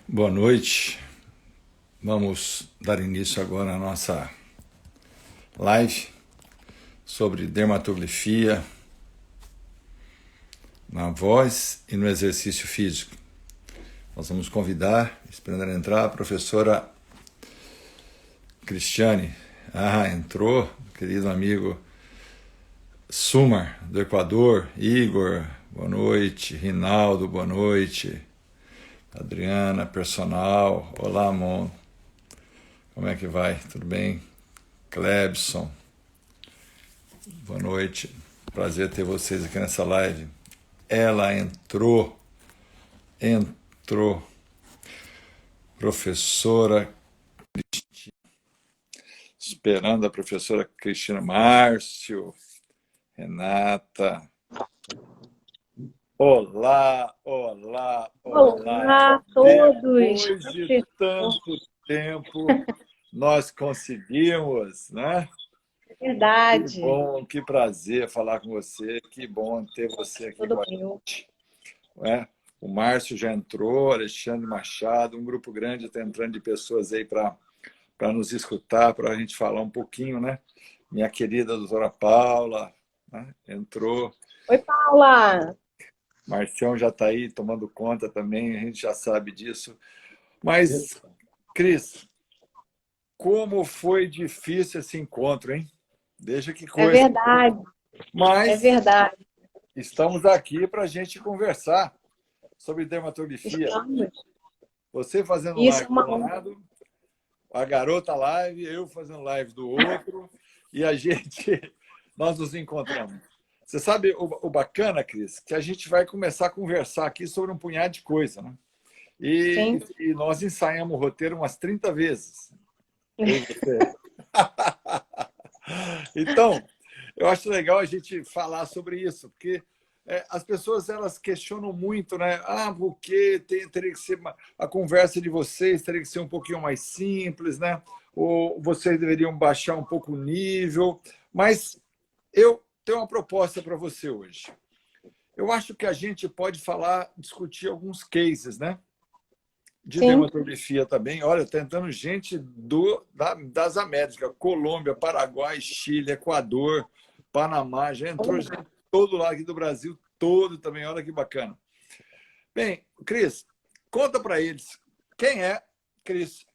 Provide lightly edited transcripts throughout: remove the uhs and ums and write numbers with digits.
Boa noite. Vamos dar início agora à nossa live sobre dermatografia na voz e no exercício físico. Nós vamos convidar, esperando ela entrar, a professora Cristiane. Entrou, querido amigo Sumar, do Equador. Igor, boa noite. Rinaldo, boa noite. Adriana, personal. Olá, amor. Como é que vai? Tudo bem? Clebson, boa noite. Prazer ter vocês aqui nessa live. Ela entrou. Professora Cristina. Esperando a professora Cristina. Márcio, Renata. Olá a todos. Depois de tanto tempo, nós conseguimos, né? Verdade. Que bom, que prazer falar com você, que bom ter você aqui com a gente. O Márcio já entrou, Alexandre Machado, um grupo grande está entrando de pessoas aí para nos escutar, para a gente falar um pouquinho, né? Minha querida doutora Paula, né? Entrou. Oi, Paula! Marcião já está aí tomando conta também, a gente já sabe disso. Mas, Cris, como foi difícil esse encontro, hein? Veja que coisa. É verdade. Mas é verdade. Estamos aqui para a gente conversar sobre dermatografia. Estamos. Você fazendo Isso live do lado, a garota live, eu fazendo live do outro, e nós nos encontramos. Você sabe o bacana, Cris, que a gente vai começar a conversar aqui sobre um punhado de coisa, né? E nós ensaiamos o roteiro umas 30 vezes. Eu e você. Então, eu acho legal a gente falar sobre isso, porque as pessoas elas questionam muito, né? Porque teria que ser a conversa de vocês teria que ser um pouquinho mais simples, né? Ou vocês deveriam baixar um pouco o nível. Mas eu tenho uma proposta para você hoje. Eu acho que a gente pode discutir alguns cases, né? De dermatografia também. Olha, está entrando gente das Américas, Colômbia, Paraguai, Chile, Equador, Panamá, já entrou gente de todo lado aqui do Brasil, todo também, olha que bacana. Bem, Cris, conta para eles, quem é Cris?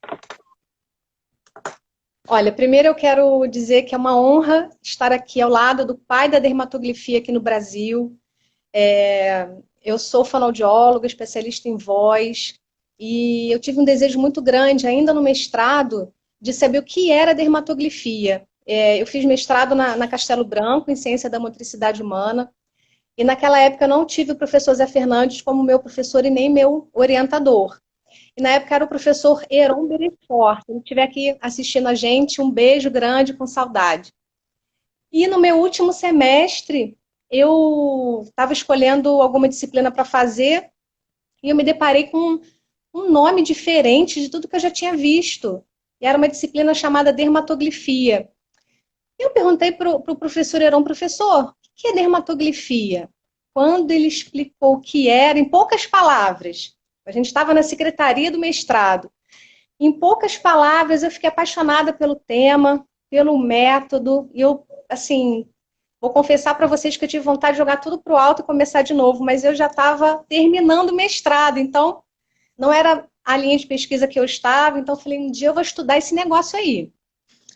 Olha, primeiro eu quero dizer que é uma honra estar aqui ao lado do pai da dermatografia aqui no Brasil. Eu sou fonoaudióloga, especialista em voz, e eu tive um desejo muito grande, ainda no mestrado, de saber o que era dermatografia. Eu fiz mestrado na Castelo Branco, em Ciência da Motricidade Humana, e naquela época eu não tive o professor Zé Fernandes como meu professor e nem meu orientador. E na época era o professor Heron Berefort. Se ele estiver aqui assistindo a gente, um beijo grande, com saudade. E no meu último semestre, eu estava escolhendo alguma disciplina para fazer e eu me deparei com um nome diferente de tudo que eu já tinha visto. E era uma disciplina chamada dermatografia. Eu perguntei para o professor Heron, professor, o que é dermatografia? Quando ele explicou o que era, em poucas palavras, a gente estava na secretaria do mestrado, em poucas palavras eu fiquei apaixonada pelo tema, pelo método, e eu, assim, vou confessar para vocês que eu tive vontade de jogar tudo para o alto e começar de novo, mas eu já estava terminando o mestrado, então não era a linha de pesquisa que eu estava, então eu falei, um dia eu vou estudar esse negócio aí.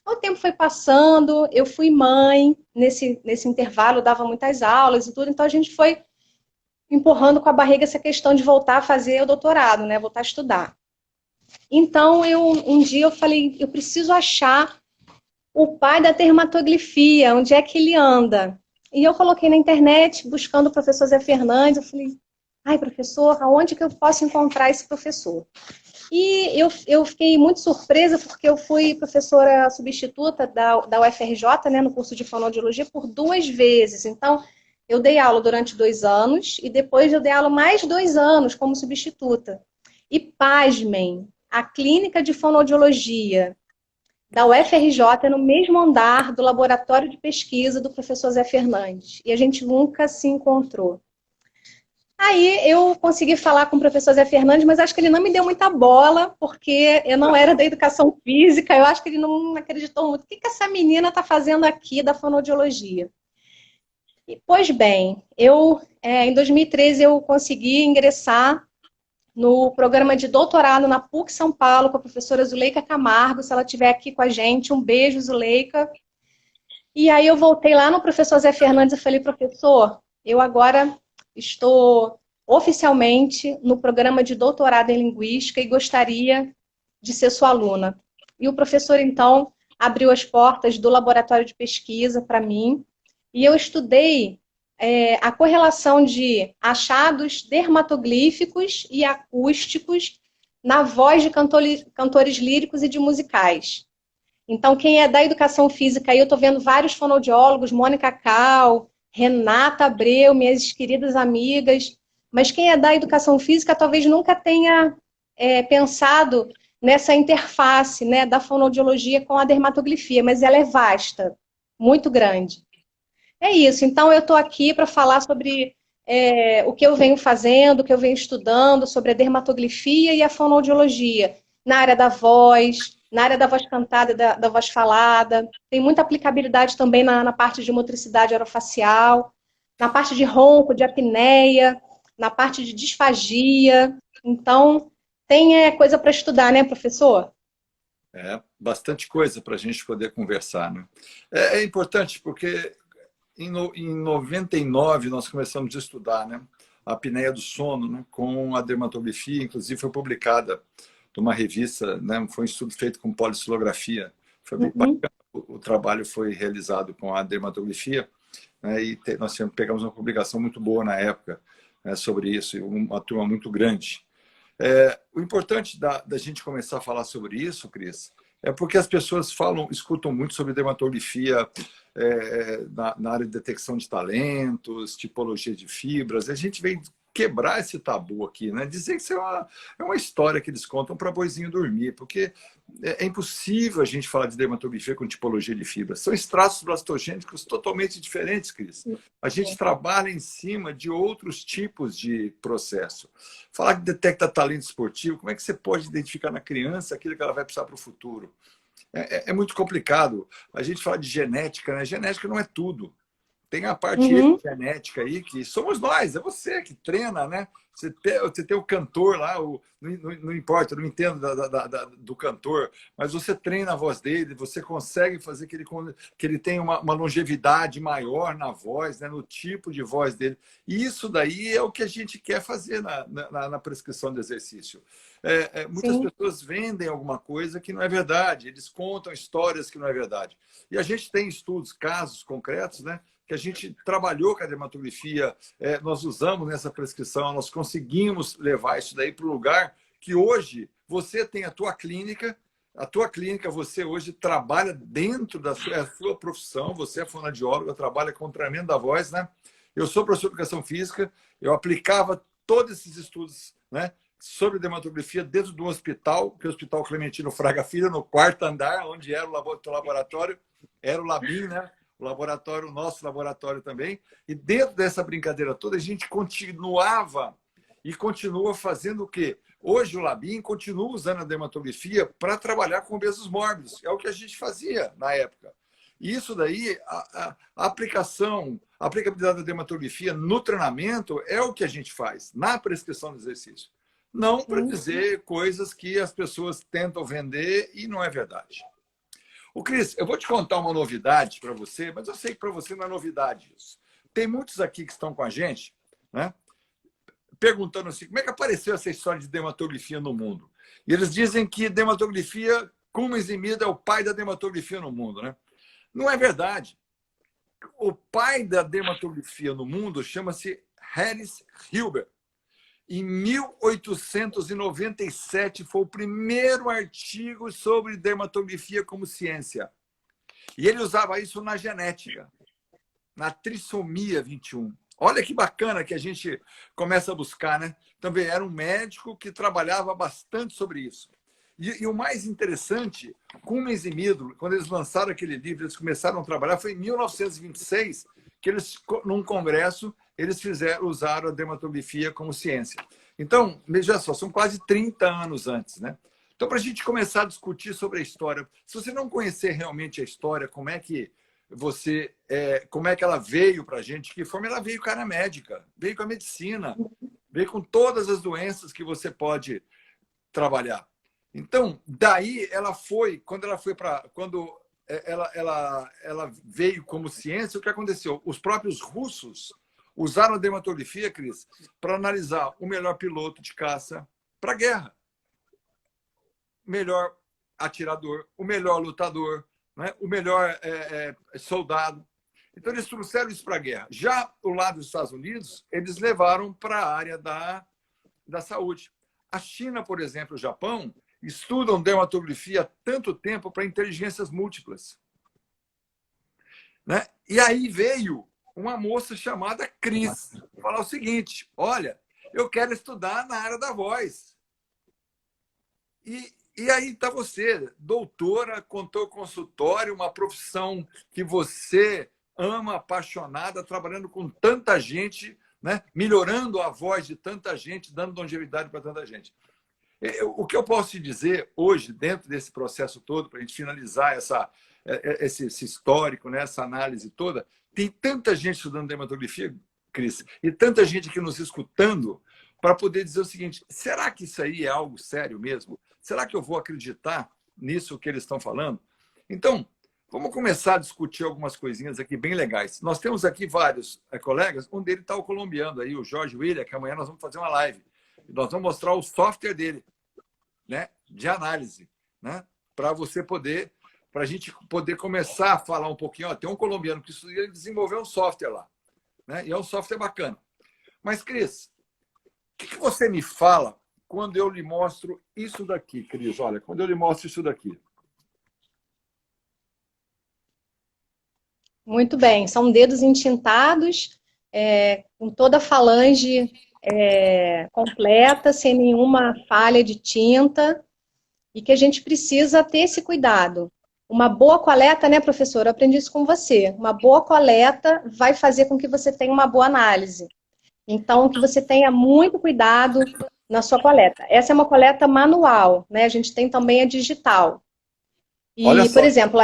O tempo foi passando, eu fui mãe, nesse intervalo eu dava muitas aulas e tudo, então a gente foi empurrando com a barriga essa questão de voltar a fazer o doutorado, né? Voltar a estudar. Então, um dia eu falei, eu preciso achar o pai da dermatografia, onde é que ele anda? E eu coloquei na internet, buscando o professor Zé Fernandes, eu falei, professor, aonde que eu posso encontrar esse professor? E eu fiquei muito surpresa, porque eu fui professora substituta da UFRJ, né, no curso de fonoaudiologia, por 2 vezes. Então, eu dei aula durante 2 anos, e depois eu dei aula mais 2 anos como substituta. E pasmem, a clínica de fonoaudiologia da UFRJ, no mesmo andar do laboratório de pesquisa do professor Zé Fernandes. E a gente nunca se encontrou. Aí eu consegui falar com o professor Zé Fernandes, mas acho que ele não me deu muita bola, porque eu não era da educação física, eu acho que ele não acreditou muito. O que essa menina está fazendo aqui da fonoaudiologia? E, pois bem, em 2013 eu consegui ingressar no programa de doutorado na PUC São Paulo com a professora Zuleika Camargo, se ela estiver aqui com a gente, um beijo, Zuleika. E aí eu voltei lá no professor Zé Fernandes e falei, professor, eu agora estou oficialmente no programa de doutorado em Linguística e gostaria de ser sua aluna. E o professor, então, abriu as portas do laboratório de pesquisa para mim, e eu estudei a correlação de achados dermatoglíficos e acústicos na voz de cantores líricos e de musicais. Então, quem é da educação física, aí eu estou vendo vários fonoaudiólogos, Mônica Cal, Renata Abreu, minhas queridas amigas, mas quem é da educação física talvez nunca tenha pensado nessa interface, né, da fonoaudiologia com a dermatoglifia, mas ela é vasta, muito grande. É isso, então eu estou aqui para falar sobre o que eu venho fazendo, o que eu venho estudando, sobre a dermatoglifia e a fonoaudiologia, na área da voz, na área da voz cantada e da voz falada. Tem muita aplicabilidade também na parte de motricidade orofacial, na parte de ronco, de apneia, na parte de disfagia. Então, tem coisa para estudar, né, professor? É, bastante coisa para a gente poder conversar, né? É importante porque em 99 nós começamos a estudar, né, a apneia do sono, né, com a dermatografia, inclusive foi publicada numa revista, né, foi um estudo feito com polissilografia. Foi bem bacana. O trabalho foi realizado com a dermatografia, né, e nós pegamos uma publicação muito boa na época, né, sobre isso, e uma turma muito grande. O importante da gente começar a falar sobre isso, Cris, é porque as pessoas escutam muito sobre dermatografia na área de detecção de talentos, tipologia de fibras. A gente vem quebrar esse tabu aqui, né? Dizer que isso é uma história que eles contam para boizinho dormir, porque é impossível a gente falar de dermatografia com tipologia de fibras. São estratos blastogênicos totalmente diferentes, Cris. A gente trabalha em cima de outros tipos de processo. Falar que detecta talento esportivo, como é que você pode identificar na criança aquilo que ela vai precisar para o futuro? É muito complicado. A gente fala de genética, né? Genética não é tudo. Tem a parte genética aí, que somos nós, é você que treina, né? Você tem o cantor lá, não importa, eu não entendo do cantor, mas você treina a voz dele, você consegue fazer que ele tenha uma longevidade maior na voz, né? No tipo de voz dele. E isso daí é o que a gente quer fazer na prescrição do exercício. Muitas pessoas vendem alguma coisa que não é verdade, eles contam histórias que não é verdade. E a gente tem estudos, casos concretos, né? Que a gente trabalhou com a dermatografia, nós usamos nessa prescrição, nós conseguimos levar isso daí para o lugar que hoje você tem a tua clínica você hoje trabalha dentro da sua profissão, você é fonoaudióloga, trabalha com treinamento da voz, né? Eu sou professor de educação física, eu aplicava todos esses estudos, né, sobre dermatografia dentro do hospital, que é o Hospital Clementino Fraga Filho, no quarto andar, onde era o laboratório, era o Labim, né? O laboratório, o nosso laboratório também. E dentro dessa brincadeira toda, a gente continuava e continua fazendo o quê? Hoje o Labim continua usando a dermatografia para trabalhar com obesos mórbidos. É o que a gente fazia na época. E isso daí, a aplicabilidade da dermatografia no treinamento é o que a gente faz na prescrição do exercício. Não para dizer coisas que as pessoas tentam vender e não é verdade. Cris, eu vou te contar uma novidade para você, mas eu sei que para você não é novidade isso. Tem muitos aqui que estão com a gente, né, perguntando assim, como é que apareceu essa história de dermatografia no mundo? E eles dizem que dermatografia, Cummins e Mida, é o pai da dermatografia no mundo, né? Não é verdade. O pai da dermatografia no mundo chama-se Harris Hilbert. Em 1897 foi o primeiro artigo sobre dermatografia como ciência. E ele usava isso na genética, na trissomia 21. Olha que bacana que a gente começa a buscar, né? Também era um médico que trabalhava bastante sobre isso. E o mais interessante, Cummins e Midlo, quando eles lançaram aquele livro, eles começaram a trabalhar, foi em 1926, que eles, num congresso, eles usaram a dermatografia como ciência. Então, veja só, são quase 30 anos antes, né? Então, para a gente começar a discutir sobre a história, se você não conhecer realmente a história, como é que ela veio para a gente, de que forma ela veio com a médica, veio com a medicina, veio com todas as doenças que você pode trabalhar. Então, daí ela foi, quando ela veio como ciência, o que aconteceu? Os próprios russos usaram a dermatografia, Cris, para analisar o melhor piloto de caça para a guerra, o melhor atirador, o melhor lutador, né? O melhor soldado. Então, eles trouxeram isso para a guerra. Já o lado dos Estados Unidos, eles levaram para a área da saúde. A China, por exemplo, o Japão, estudam dermatografia há tanto tempo para inteligências múltiplas. Né? E aí veio uma moça chamada Cris falar o seguinte: olha, eu quero estudar na área da voz. E aí está você, doutora, contou consultório, uma profissão que você ama, apaixonada, trabalhando com tanta gente, né? Melhorando a voz de tanta gente, dando longevidade para tanta gente. O que eu posso te dizer hoje, dentro desse processo todo, para a gente finalizar esse histórico, né, essa análise toda, tem tanta gente estudando dermatografia, Cris, e tanta gente aqui nos escutando para poder dizer o seguinte: será que isso aí é algo sério mesmo? Será que eu vou acreditar nisso que eles estão falando? Então, vamos começar a discutir algumas coisinhas aqui bem legais. Nós temos aqui vários colegas, um deles está o colombiano aí, o Jorge William, que amanhã nós vamos fazer uma live. Nós vamos mostrar o software dele, né, de análise, né, para a gente poder começar a falar um pouquinho. Ó, tem um colombiano que desenvolveu um software lá, né, e é um software bacana. Mas, Cris, o que você me fala quando eu lhe mostro isso daqui, Cris? Olha, quando eu lhe mostro isso daqui. Muito bem, são dedos entintados, com toda a falange completa, sem nenhuma falha de tinta, e que a gente precisa ter esse cuidado. Uma boa coleta, né, professor? Eu aprendi isso com você. Uma boa coleta vai fazer com que você tenha uma boa análise. Então, que você tenha muito cuidado na sua coleta. Essa é uma coleta manual, né? A gente tem também a digital. E, Olha só. por exemplo,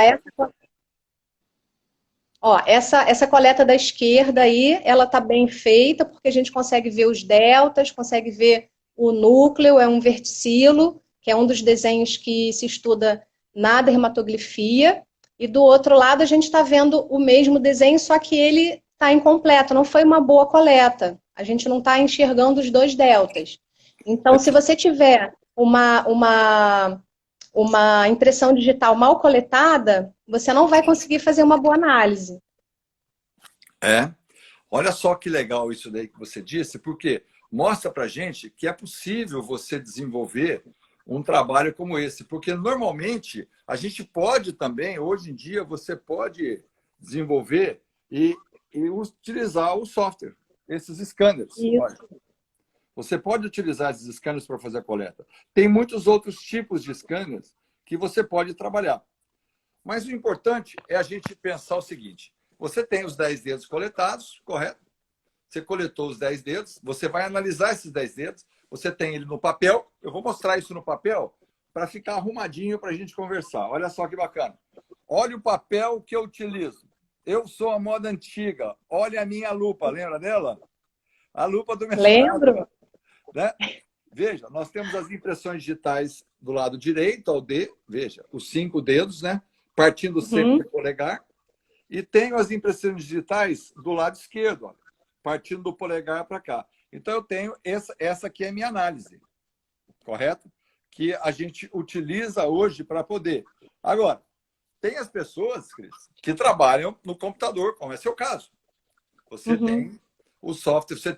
essa coleta da esquerda aí, ela está bem feita, porque a gente consegue ver os deltas, consegue ver o núcleo, é um verticilo, que é um dos desenhos que se estuda na dermatografia, e do outro lado a gente está vendo o mesmo desenho, só que ele está incompleto, não foi uma boa coleta. A gente não está enxergando os dois deltas. Então, se você tiver uma impressão digital mal coletada, você não vai conseguir fazer uma boa análise. Olha só que legal isso daí que você disse, porque mostra para a gente que é possível você desenvolver um trabalho como esse, porque normalmente a gente pode também, hoje em dia, você pode desenvolver e utilizar o software, esses scanners. Olha, você pode utilizar esses scanners para fazer a coleta. Tem muitos outros tipos de scanners que você pode trabalhar. Mas o importante é a gente pensar o seguinte: você tem os 10 dedos coletados, correto? Você coletou os 10 dedos, você vai analisar esses 10 dedos, você tem ele no papel. Eu vou mostrar isso no papel para ficar arrumadinho para a gente conversar. Olha só que bacana. Olha o papel que eu utilizo. Eu sou a moda antiga. Olha a minha lupa, lembra dela? A lupa do mestrado. Lembro. Né? Veja, nós temos as impressões digitais do lado direito ao D, veja, os 5 dedos, né? Partindo sempre do polegar. E tenho as impressões digitais do lado esquerdo, ó, partindo do polegar para cá. Então, eu tenho essa aqui é a minha análise, correto? Que a gente utiliza hoje para poder. Agora, tem as pessoas, Cris, que trabalham no computador, como é seu caso. Você tem o software, você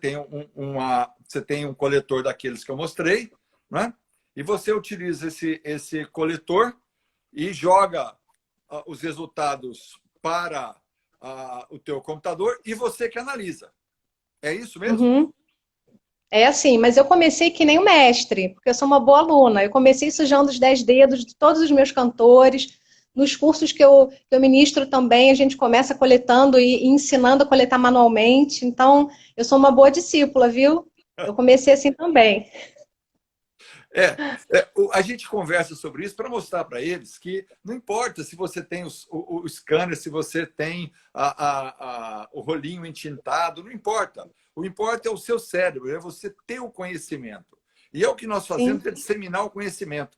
tem um coletor daqueles que eu mostrei, né? E você utiliza esse coletor e joga os resultados para o teu computador e você que analisa. É isso mesmo? É assim, mas eu comecei que nem o mestre, porque eu sou uma boa aluna. Eu comecei sujando os 10 dedos de todos os meus cantores. Nos cursos que eu ministro também, a gente começa coletando e ensinando a coletar manualmente. Então, eu sou uma boa discípula, viu? Eu comecei assim também. A gente conversa sobre isso para mostrar para eles que não importa se você tem o scanner, se você tem o rolinho entintado, não importa. O importa é o seu cérebro, é você ter o conhecimento. E é o que nós Sim. fazemos, é disseminar o conhecimento.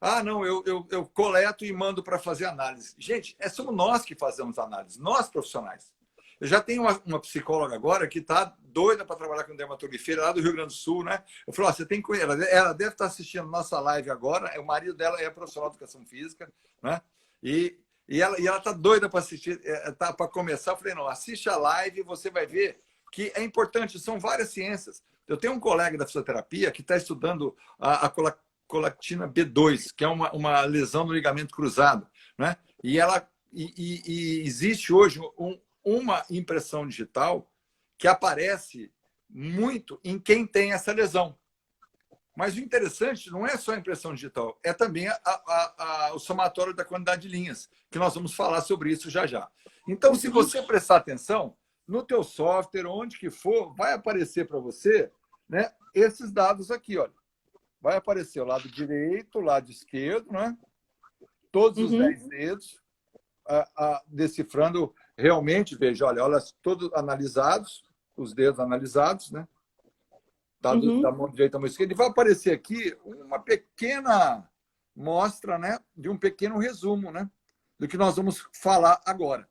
Ah, não, eu coleto e mando para fazer análise. Gente, somos nós que fazemos análise, nós profissionais. Eu já tenho uma psicóloga agora que está doida para trabalhar com dermatografia lá do Rio Grande do Sul, né? Eu falei, você tem que ela deve estar assistindo nossa live agora. O marido dela é profissional de educação física, né? E ela está doida para assistir, tá para começar. Eu falei, não, assiste a live e você vai ver que é importante. São várias ciências. Eu tenho um colega da fisioterapia que está estudando a colactina B2, que é uma lesão no ligamento cruzado, né? E existe hoje uma impressão digital que aparece muito em quem tem essa lesão. Mas o interessante não é só a impressão digital, é também o somatório da quantidade de linhas, que nós vamos falar sobre isso já já. Então, se você prestar atenção, no teu software, onde que for, vai aparecer para você, né, esses dados aqui, olha. Vai aparecer o lado direito, o lado esquerdo, né? Todos os 10 dedos, decifrando realmente, veja, olha, todos analisados, os dedos analisados, né? Da mão direita à mão esquerda, e vai aparecer aqui uma pequena mostra, né? De um pequeno resumo, né? Do que nós vamos falar agora.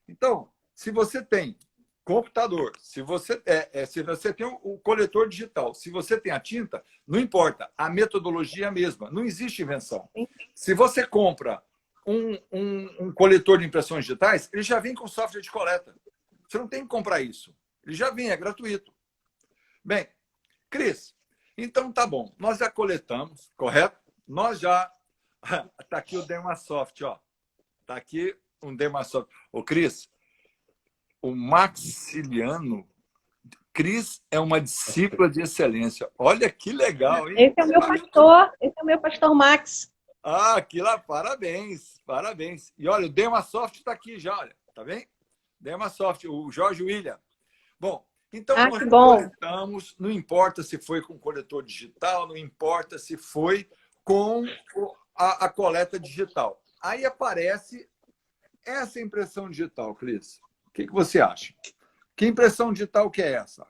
Então, se você tem computador, se você tem o coletor digital, se você tem a tinta, não importa, a metodologia é a mesma, não existe invenção. Se você compra um coletor de impressões digitais, ele já vem com software de coleta. Você não tem que comprar isso. Ele já vem, é gratuito. Bem, Cris, então tá bom, nós já coletamos, correto? Nós já... Está aqui o Dermasoft, ó. Está aqui um Dermasoft. Ô, Cris, o Maxiliano, Cris é uma discípula de excelência. Olha que legal, hein? Esse é o meu pastor Max. Ah, que lá, parabéns, parabéns. E olha, o Dermasoft está aqui já, olha, tá bem? Dermasoft, o Jorge William. Bom, então nós coletamos, não importa se foi com coletor digital, não importa se foi com a coleta digital. Aí aparece essa impressão digital, Cris. O que você acha? Que impressão digital que é essa?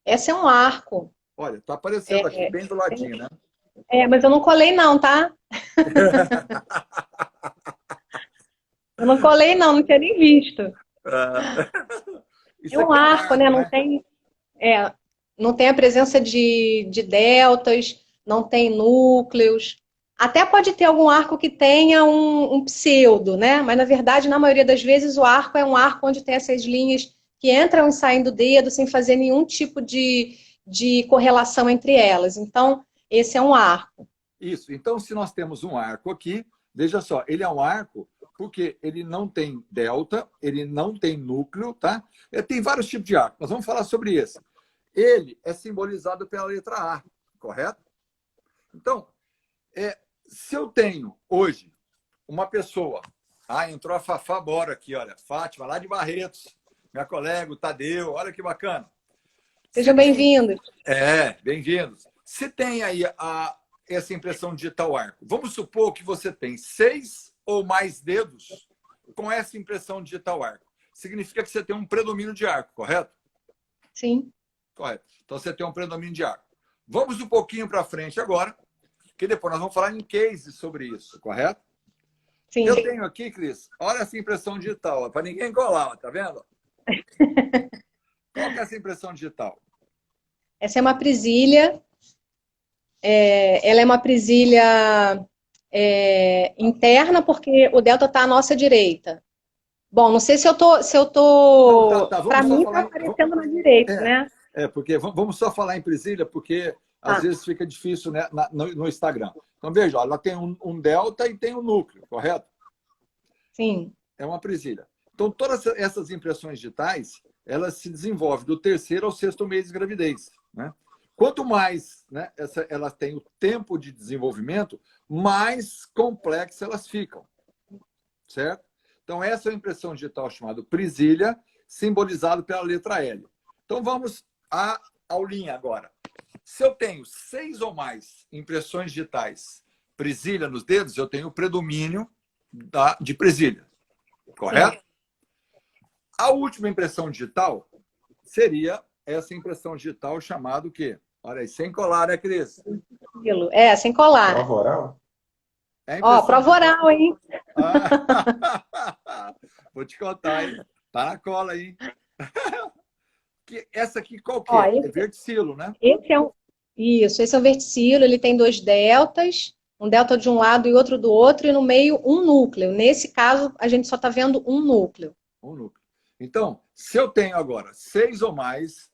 Essa é um arco. Olha, está aparecendo aqui bem do ladinho, né? Mas eu não colei não, tá? Eu não colei não tinha nem visto. É um arco, né? Não tem a presença de deltas, não tem núcleos. Até pode ter algum arco que tenha um pseudo, né? Mas, na verdade, na maioria das vezes, o arco é um arco onde tem essas linhas que entram e saem do dedo sem fazer nenhum tipo de correlação entre elas. Então, esse é um arco. Isso. Então, se nós temos um arco aqui, veja só, ele é um arco porque ele não tem delta, ele não tem núcleo, tá? Tem vários tipos de arco. Nós vamos falar sobre esse. Ele é simbolizado pela letra A, correto? Então, se eu tenho hoje uma pessoa, entrou a Fafá Bora aqui, olha, Fátima, lá de Barretos, minha colega, o Tadeu, olha que bacana. Sejam bem-vindos. Bem-vindos. Se tem aí essa impressão digital arco, vamos supor que você tem 6 ou mais dedos com essa impressão digital arco. Significa que você tem um predomínio de arco, correto? Sim. Correto. Então, você tem um predomínio de arco. Vamos um pouquinho para frente agora, que depois nós vamos falar em cases sobre isso, correto? Sim. Eu tenho aqui, Cris, olha essa impressão digital, para ninguém colar, tá vendo? Qual que é essa impressão digital? Essa é uma presilha. Ela é uma presilha interna, porque o delta está à nossa direita. Bom, não sei se eu tô... Para mim, está aparecendo na direita, né? Porque vamos só falar em presilha, porque às vezes fica difícil, né, no Instagram. Então, veja, ela tem um delta e tem um núcleo, correto? Sim. É uma presilha. Então, todas essas impressões digitais, elas se desenvolvem do 3º ao 6º mês de gravidez. né? Quanto mais, né, elas têm o tempo de desenvolvimento, mais complexas elas ficam, certo? Então, essa é a impressão digital chamada Priscilla, simbolizado pela letra L. Então, vamos à aulinha agora. Se eu tenho 6 ou mais impressões digitais Priscilla nos dedos, eu tenho o predomínio de Priscilla, correto? Sim. A última impressão digital seria essa impressão digital chamada o quê? Olha aí, sem colar, né, Cris? Sem colar. Prova oral? Ó, prova oral, hein? Vou te contar, hein? Tá na cola aí. Essa aqui qual que é? É verticilo, né? Isso, esse é o verticilo, ele tem 2 deltas, um delta de um lado e outro do outro, e no meio um núcleo. Nesse caso, a gente só está vendo um núcleo. Um núcleo. Então, se eu tenho agora 6 ou mais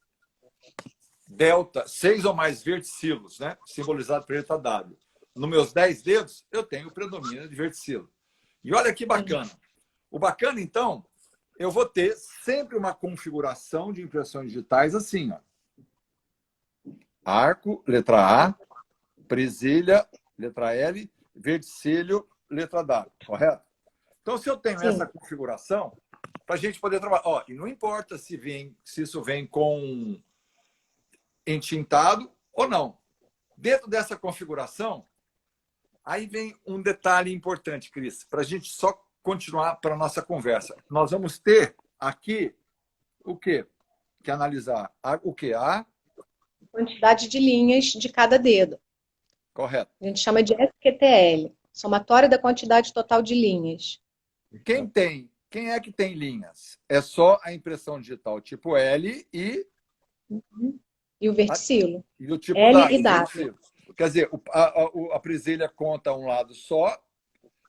delta, 6 ou mais verticilos, né? Simbolizado por letra W. Nos meus 10 dedos, eu tenho o predomínio de verticilo. E olha que bacana. O bacana, então, eu vou ter sempre uma configuração de impressões digitais assim, ó. Arco, letra A, presilha, letra L, verticílio, letra W, correto? Então, se eu tenho essa configuração, para a gente poder trabalhar... Ó, e não importa se isso vem com entintado ou não. Dentro dessa configuração, aí vem um detalhe importante, Cris, para a gente só continuar para a nossa conversa. Nós vamos ter aqui o quê? Que analisar o quê? A quantidade de linhas de cada dedo. Correto. A gente chama de SQTL, somatório da quantidade total de linhas. Quem é que tem linhas? É só a impressão digital tipo L e... E o verticilo. E o tipo L e W. Quer dizer, a presilha conta um lado só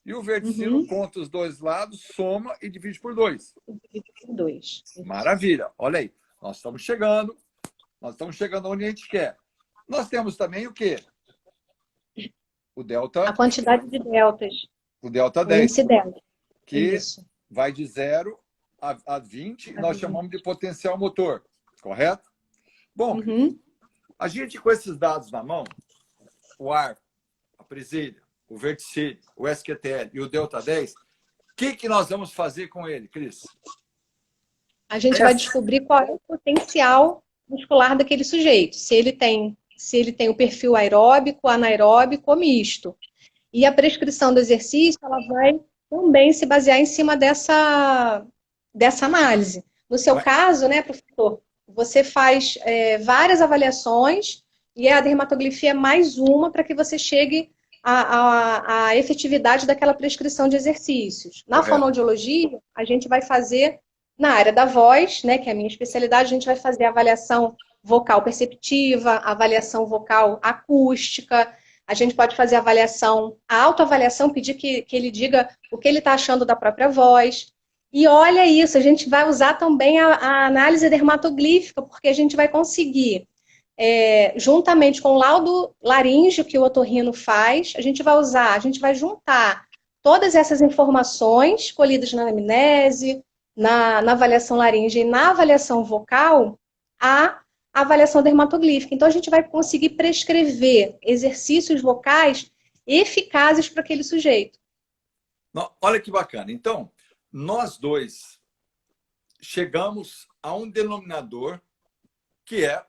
e o verticilo conta os 2 lados, soma e divide por 2. Divide por 2. Maravilha. Olha aí. Nós estamos chegando onde a gente quer. Nós temos também o quê? O delta... A quantidade de deltas. O delta 10. O índice delta. Que vai de 0 a 20, e nós chamamos de potencial motor. Correto? Bom, a gente com esses dados na mão, o arco, a presilha, o verticílio, o SQTL e o delta 10, o que nós vamos fazer com ele, Cris? A gente vai descobrir qual é o potencial muscular daquele sujeito. Se ele tem o perfil aeróbico, anaeróbico ou misto. E a prescrição do exercício, ela vai também se basear em cima dessa análise. No seu caso, né, professor, você faz várias avaliações e a dermatografia é mais uma para que você chegue à efetividade daquela prescrição de exercícios. Na fonoaudiologia, a gente vai fazer, na área da voz, né, que é a minha especialidade, a gente vai fazer a avaliação vocal perceptiva, avaliação vocal acústica, a gente pode fazer a autoavaliação, pedir que ele diga o que ele está achando da própria voz. E olha isso, a gente vai usar também a análise dermatoglífica, porque a gente vai conseguir, juntamente com o laudo laríngeo que o otorrino faz, a gente vai juntar todas essas informações colhidas na anamnese, na avaliação laríngea e na avaliação vocal, a avaliação dermatoglífica. Então, a gente vai conseguir prescrever exercícios vocais eficazes para aquele sujeito. Olha que bacana. Então, nós dois chegamos a um denominador que é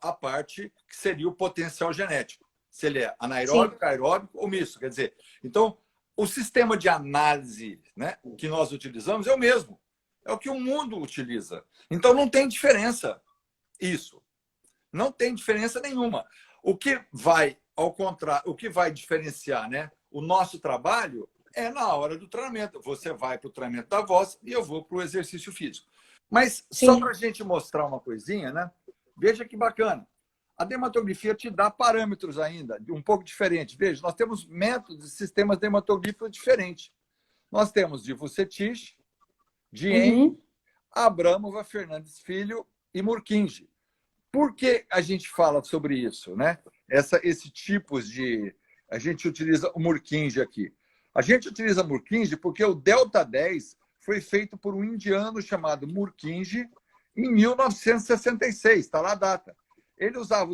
a parte que seria o potencial genético. Se ele é anaeróbico, aeróbico ou misto. Quer dizer, então, o sistema de análise, né, que nós utilizamos é o mesmo. É o que o mundo utiliza. Então, não tem diferença isso. Não tem diferença nenhuma. O que vai, ao contrário, o que vai diferenciar, né, o nosso trabalho é na hora do treinamento. Você vai para o treinamento da voz e eu vou para o exercício físico. Mas só para a gente mostrar uma coisinha, né? Veja que bacana. A dermatografia te dá parâmetros ainda, um pouco diferentes. Veja, nós temos métodos e sistemas dermatoglíficos diferentes. Nós temos de Vucetich, Dien, Abramova, Fernandes Filho e Murkinje. Por que a gente fala sobre isso, né? Esse tipo de... A gente utiliza o Murkinje aqui. A gente utiliza Murkinje porque o Delta 10 foi feito por um indiano chamado Murkinje em 1966, está lá a data. ele usava,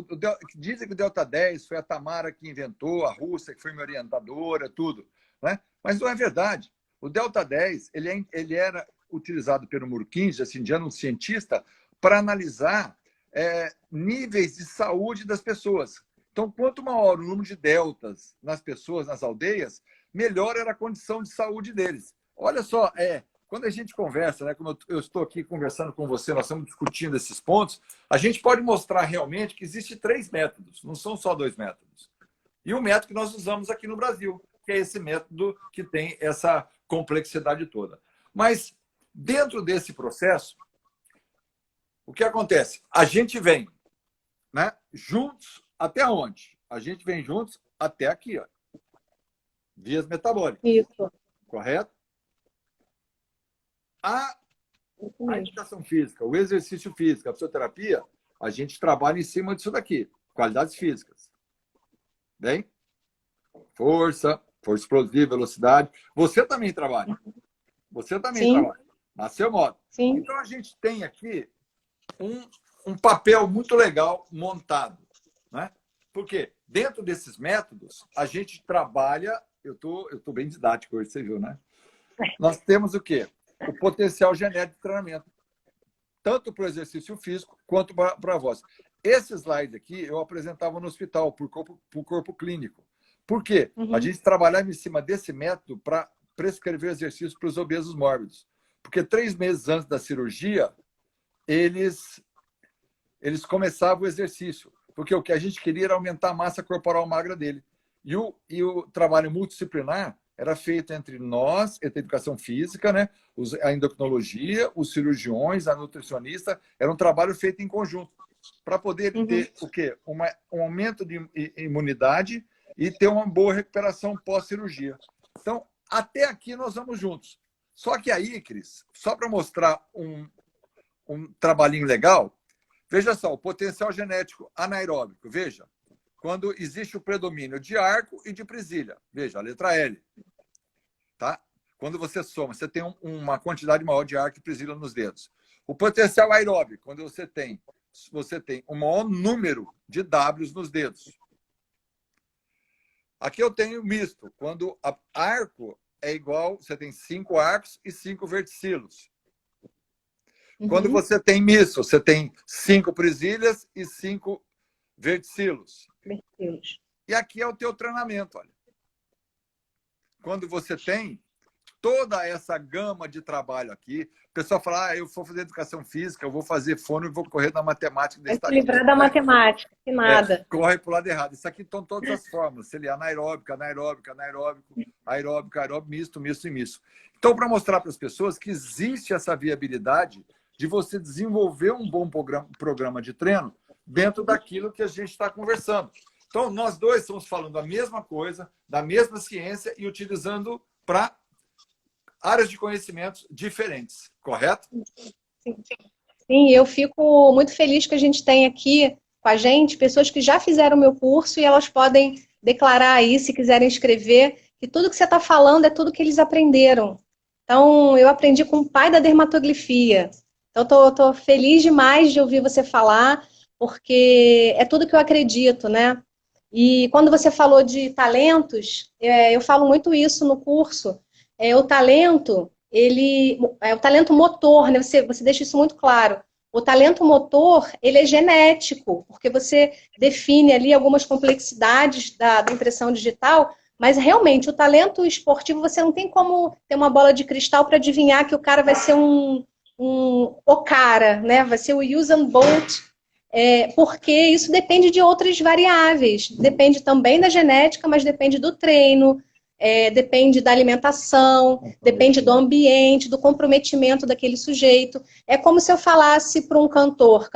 dizem que o Delta 10 foi a Tamara que inventou, a Rússia, que foi minha orientadora, tudo. Né? Mas não é verdade. O Delta 10 ele era utilizado pelo Murkinje, assim, de um cientista, para analisar níveis de saúde das pessoas. Então, quanto maior o número de deltas nas pessoas, nas aldeias, melhor era a condição de saúde deles. Olha só, quando a gente conversa, né, como eu estou aqui conversando com você, nós estamos discutindo esses pontos, a gente pode mostrar realmente que existem 3 métodos, não são só 2 métodos. E o método que nós usamos aqui no Brasil, que é esse método que tem essa complexidade toda. Mas, dentro desse processo, o que acontece? A gente vem, né, juntos até onde? A gente vem juntos até aqui, ó. Vias metabólicas. Isso. Correto? A educação física, o exercício físico, a fisioterapia, a gente trabalha em cima disso daqui. Qualidades físicas. Bem? Força explosiva, velocidade. Você também trabalha. Você também Sim. trabalha. A seu modo. Sim. Então, a gente tem aqui um papel muito legal montado. Né? Porque dentro desses métodos, a gente trabalha... Eu tô bem didático hoje, você viu, né? Nós temos o quê? O potencial genético de treinamento. Tanto para o exercício físico, quanto para a voz. Esse slide aqui eu apresentava no hospital, por corpo clínico. Por quê? A gente trabalhava em cima desse método para prescrever exercícios para os obesos mórbidos. Porque 3 meses antes da cirurgia, eles começavam o exercício. Porque o que a gente queria era aumentar a massa corporal magra dele. E o trabalho multidisciplinar era feito entre nós, entre a educação física, né? A endocrinologia, os cirurgiões, a nutricionista. Era um trabalho feito em conjunto para poder ter o quê? Um aumento de imunidade e ter uma boa recuperação pós-cirurgia. Então, até aqui nós vamos juntos. Só que aí, Cris, só para mostrar um trabalhinho legal, veja só, o potencial genético anaeróbico, veja. Quando existe o predomínio de arco e de presilha. Veja, a letra L. Tá? Quando você soma, você tem uma quantidade maior de arco e presilha nos dedos. O potencial aeróbico, quando você tem um maior número de Ws nos dedos. Aqui eu tenho misto, quando arco é igual, você tem 5 arcos e 5 verticilos. Quando você tem misto, você tem 5 presilhas e 5 verticilos. E aqui é o teu treinamento, olha. Quando você tem toda essa gama de trabalho aqui, o pessoal fala, eu vou fazer educação física, eu vou fazer fono e vou correr na matemática. Vai se livrar da matemática, que nada. Corre para o lado errado. Isso aqui estão todas as fórmulas. Se ele é anaeróbico, aeróbico, misto e misto. Então, para mostrar para as pessoas que existe essa viabilidade de você desenvolver um bom programa de treino dentro daquilo que a gente está conversando. Então, nós dois estamos falando a mesma coisa, da mesma ciência e utilizando para áreas de conhecimentos diferentes, correto? Sim, eu fico muito feliz que a gente tem aqui com a gente pessoas que já fizeram o meu curso e elas podem declarar aí, se quiserem escrever, que tudo que você está falando é tudo que eles aprenderam. Então, eu aprendi com o pai da dermatoglifia. Então, estou feliz demais de ouvir você falar, porque é tudo que eu acredito, né? E quando você falou de talentos, eu falo muito isso no curso. O talento, ele é o talento motor, né? Você deixa isso muito claro. O talento motor, ele é genético, porque você define ali algumas complexidades da impressão digital, mas realmente o talento esportivo, você não tem como ter uma bola de cristal para adivinhar que o cara vai ser o cara, né? Vai ser o Usain Bolt, porque isso depende de outras variáveis. Depende também da genética, mas depende do treino, depende da alimentação, depende do ambiente, do comprometimento daquele sujeito. É como se eu falasse para um cantor,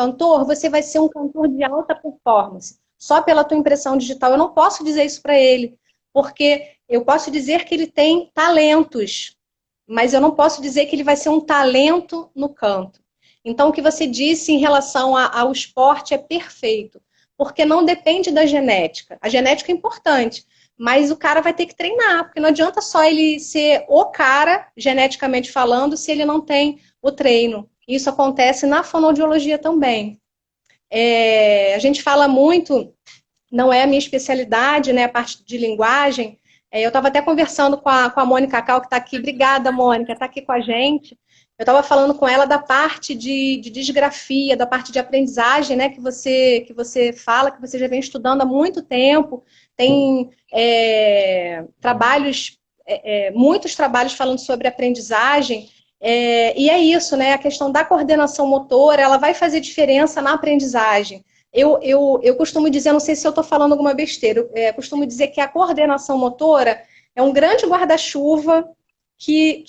você vai ser um cantor de alta performance, só pela tua impressão digital. Eu não posso dizer isso para ele, porque eu posso dizer que ele tem talentos, mas eu não posso dizer que ele vai ser um talento no canto. Então, o que você disse em relação ao esporte é perfeito, porque não depende da genética. A genética é importante, mas o cara vai ter que treinar, porque não adianta só ele ser o cara, geneticamente falando, se ele não tem o treino. Isso acontece na fonoaudiologia também. A gente fala muito, não é a minha especialidade, né, a parte de linguagem. Eu estava até conversando com a Mônica Cal, que está aqui. Obrigada, Mônica, está aqui com a gente. Eu estava falando com ela da parte de disgrafia, da parte de aprendizagem, né, que você fala, que você já vem estudando há muito tempo. Tem trabalhos, muitos trabalhos falando sobre aprendizagem. E é isso, né? A questão da coordenação motora, ela vai fazer diferença na aprendizagem. Eu costumo dizer, não sei se eu estou falando alguma besteira, eu costumo dizer que a coordenação motora é um grande guarda-chuva se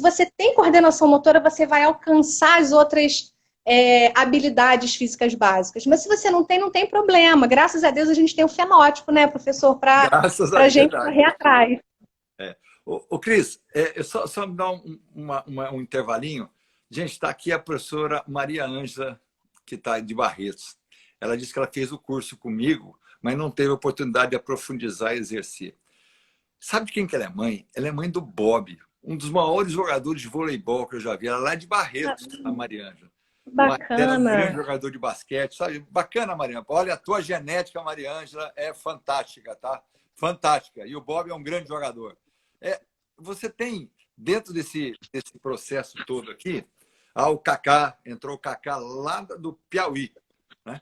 você tem coordenação motora, você vai alcançar as outras habilidades físicas básicas. Mas se você não tem, não tem problema. Graças a Deus a gente tem o fenótipo, né, professor, para Graças a a Deus, gente verdade. correr atrás. Cris, só me dá um intervalinho. Gente, está aqui a professora Maria Ângela, que está de Barretos. Ela disse que ela fez o curso comigo, mas não teve oportunidade de aprofundizar e exercer. Sabe de quem que ela é mãe? Ela é mãe do Bob, um dos maiores jogadores de voleibol que eu já vi. Ela é lá de Barretos, a Maria Ângela. Mas era um grande Bacana. jogador de basquete, sabe? Bacana, Mariana. Olha, a tua genética, Maria Ângela, é fantástica, tá? Fantástica. E o Bob é um grande jogador. Você tem, dentro desse processo todo aqui, o Kaká, entrou o Kaká lá do Piauí, né?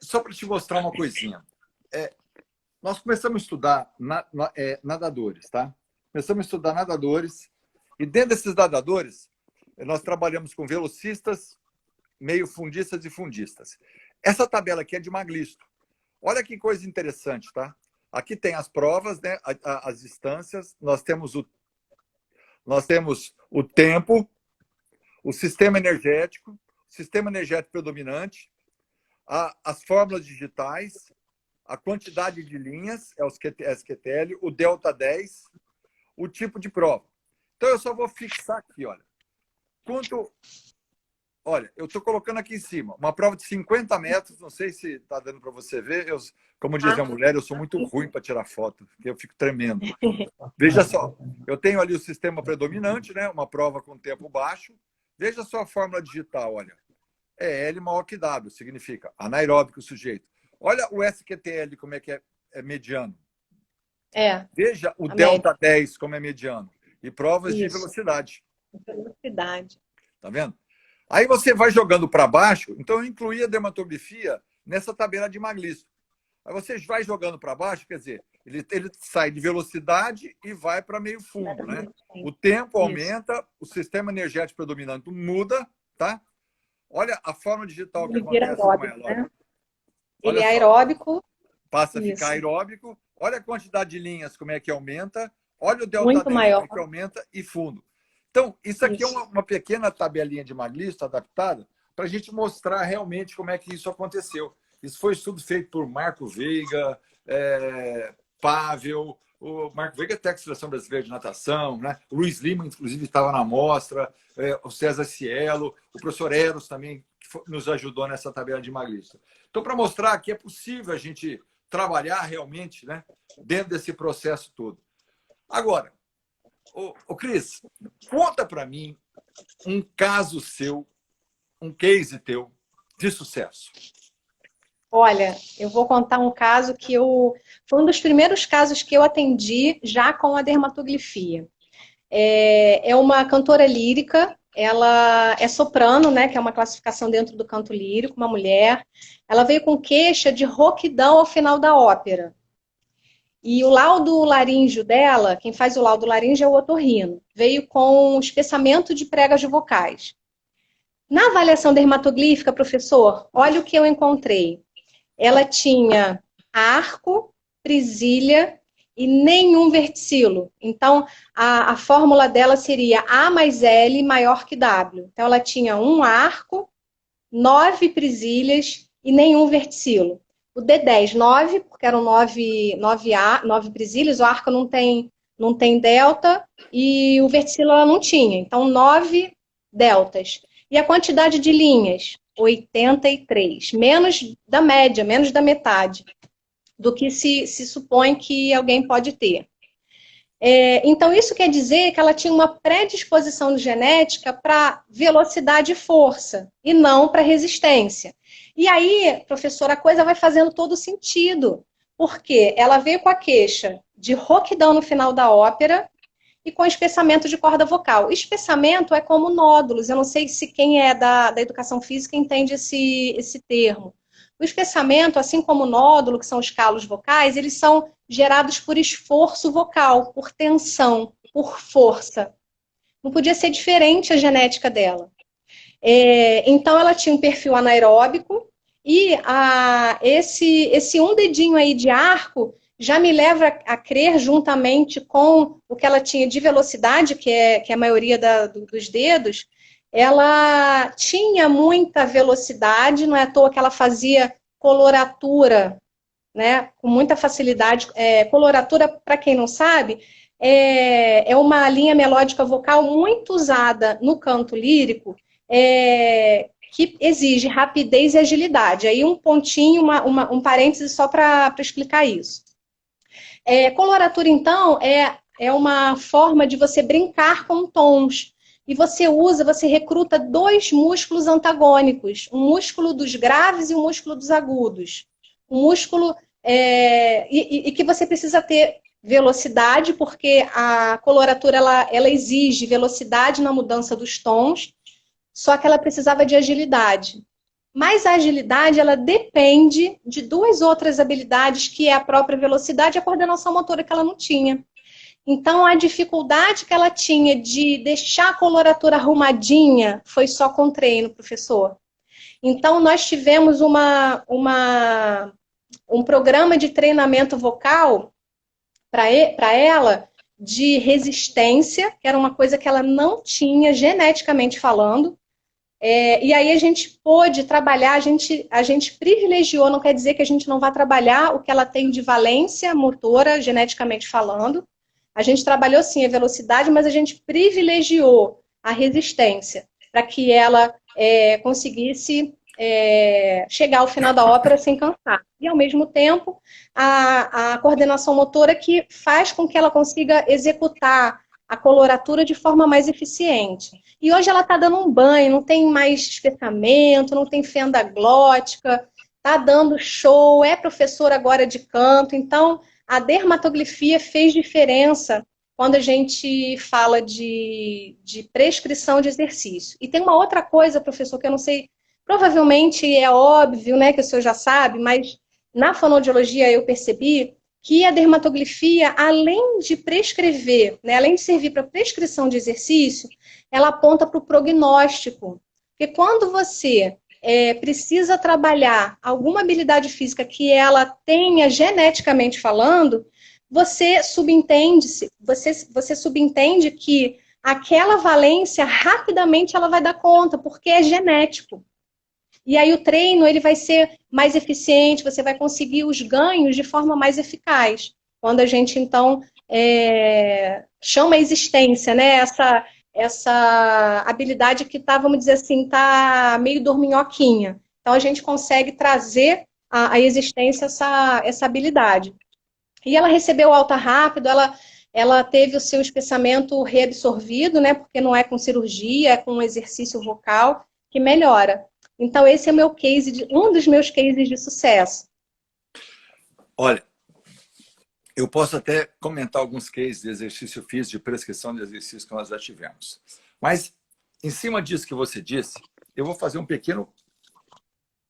Só para te mostrar uma coisinha. Nós começamos a estudar nadadores, tá? Começamos a estudar nadadores, e dentro desses nadadores, nós trabalhamos com velocistas, meio fundistas e fundistas. Essa tabela aqui é de Maglisto. Olha que coisa interessante, tá? Aqui tem as provas, né? As distâncias, nós temos o tempo, o sistema energético predominante, as fórmulas digitais, a quantidade de linhas, é o SQTL, o delta 10, o tipo de prova. Então, eu só vou fixar aqui, olha. Olha, eu estou colocando aqui em cima uma prova de 50 metros, não sei se está dando para você ver. Como diz a mulher, eu sou muito ruim para tirar foto, porque eu fico tremendo. Veja só, eu tenho ali o sistema predominante, né? Uma prova com tempo baixo. Veja só a fórmula digital, olha. É L maior que W, significa anaeróbico o sujeito. Olha o SQTL, como é que é mediano. Veja o delta 10, como é mediano. E provas de velocidade. Velocidade. Tá vendo? Aí você vai jogando para baixo, então eu incluí a dermatografia nessa tabela de Maglisto. Aí você vai jogando para baixo, quer dizer, ele sai de velocidade e vai para meio fundo, né? O tempo aumenta, o sistema energético predominante muda, tá? Olha a forma digital que acontece com ela. Né? Ele é aeróbico. Passa a ficar aeróbico. Olha a quantidade de linhas, como é que aumenta. Olha o delta Muito 10, maior. como é que aumenta e fundo. Então, isso aqui é uma pequena tabelinha de Maglisto adaptada para a gente mostrar realmente como é que isso aconteceu. Isso foi estudo feito por Marco Veiga, Pavel, o Marco Veiga até a Seleção Brasileira de Natação, né? O Luiz Lima, inclusive, estava na amostra, o César Cielo, o professor Eros também nos ajudou nessa tabela de Maglisto. Então, para mostrar que é possível a gente trabalhar realmente, né, dentro desse processo todo. Agora, Cris, conta para mim um caso seu, um case teu de sucesso. Olha, eu vou contar um caso foi um dos primeiros casos que eu atendi já com a dermatoglifia. É uma cantora lírica, ela é soprano, né, que é uma classificação dentro do canto lírico, uma mulher. Ela veio com queixa de rouquidão ao final da ópera. E o laudo laríngeo dela, quem faz o laudo laríngeo é o otorrino. Veio com espessamento de pregas vocais. Na avaliação dermatoglífica, professor, olha o que eu encontrei. Ela tinha arco, prisilha e nenhum verticilo. Então, a fórmula dela seria A mais L maior que W. Então, ela tinha um arco, 9 prisilhas e nenhum verticilo. O D10, 9, porque eram 9 prisilhas, o arco não tem delta e o verticilo ela não tinha. Então, 9 deltas. E a quantidade de linhas? 83. Menos da média, menos da metade do que se supõe que alguém pode ter. Então, isso quer dizer que ela tinha uma predisposição genética para velocidade e força, e não para resistência. E aí, professora, a coisa vai fazendo todo sentido, porque ela veio com a queixa de rouquidão no final da ópera e com espessamento de corda vocal. Espessamento é como nódulos, eu não sei se quem é da educação física entende esse termo. O espessamento, assim como o nódulo, que são os calos vocais, eles são gerados por esforço vocal, por tensão, por força. Não podia ser diferente a genética dela. Então, ela tinha um perfil anaeróbico e esse um dedinho aí de arco já me leva a crer, juntamente com o que ela tinha de velocidade, que é a maioria dos dedos, ela tinha muita velocidade, não é à toa que ela fazia coloratura, né, com muita facilidade. Coloratura, para quem não sabe, é uma linha melódica vocal muito usada no canto lírico, que exige rapidez e agilidade. Aí um pontinho, um parêntese só para explicar isso. Coloratura, então, é uma forma de você brincar com tons. E você recruta dois músculos antagônicos, um músculo dos graves e um músculo dos agudos. Um músculo e que você precisa ter velocidade, porque a coloratura ela exige velocidade na mudança dos tons, só que ela precisava de agilidade. Mas a agilidade, ela depende de duas outras habilidades, que é a própria velocidade e a coordenação motora, que ela não tinha. Então, a dificuldade que ela tinha de deixar a coloratura arrumadinha foi só com treino, professor. Então, nós tivemos um programa de treinamento vocal para ela, de resistência, que era uma coisa que ela não tinha geneticamente falando. E aí a gente pôde trabalhar, a gente privilegiou, não quer dizer que a gente não vá trabalhar o que ela tem de valência motora, geneticamente falando. A gente trabalhou sim a velocidade, mas a gente privilegiou a resistência, para que ela conseguisse chegar ao final da ópera sem cansar. E, ao mesmo tempo, a coordenação motora, que faz com que ela consiga executar a coloratura de forma mais eficiente. E hoje ela está dando um banho, não tem mais espessamento, não tem fenda glótica, está dando show, é professora agora de canto. Então, a dermatoglifia fez diferença quando a gente fala de prescrição de exercício. E tem uma outra coisa, professor, que eu não sei, provavelmente é óbvio, né, que o senhor já sabe, mas na fonoaudiologia eu percebi que a dermatoglifia, além de prescrever, né, além de servir para prescrição de exercício, ela aponta para o prognóstico. Porque quando você precisa trabalhar alguma habilidade física que ela tenha geneticamente falando, você subentende que aquela valência rapidamente ela vai dar conta, porque é genético. E aí o treino ele vai ser mais eficiente, você vai conseguir os ganhos de forma mais eficaz. Quando a gente, então, chama a existência, né? Essa habilidade que está, vamos dizer assim, está meio dorminhoquinha. Então, a gente consegue trazer à existência essa habilidade. E ela recebeu alta rápido, ela teve o seu espessamento reabsorvido, né? Porque não é com cirurgia, é com exercício vocal, que melhora. Então, esse é um dos meus cases de sucesso. Olha, eu posso até comentar alguns cases de exercício físico, de prescrição de exercício que nós já tivemos. Mas, em cima disso que você disse, eu vou fazer um pequeno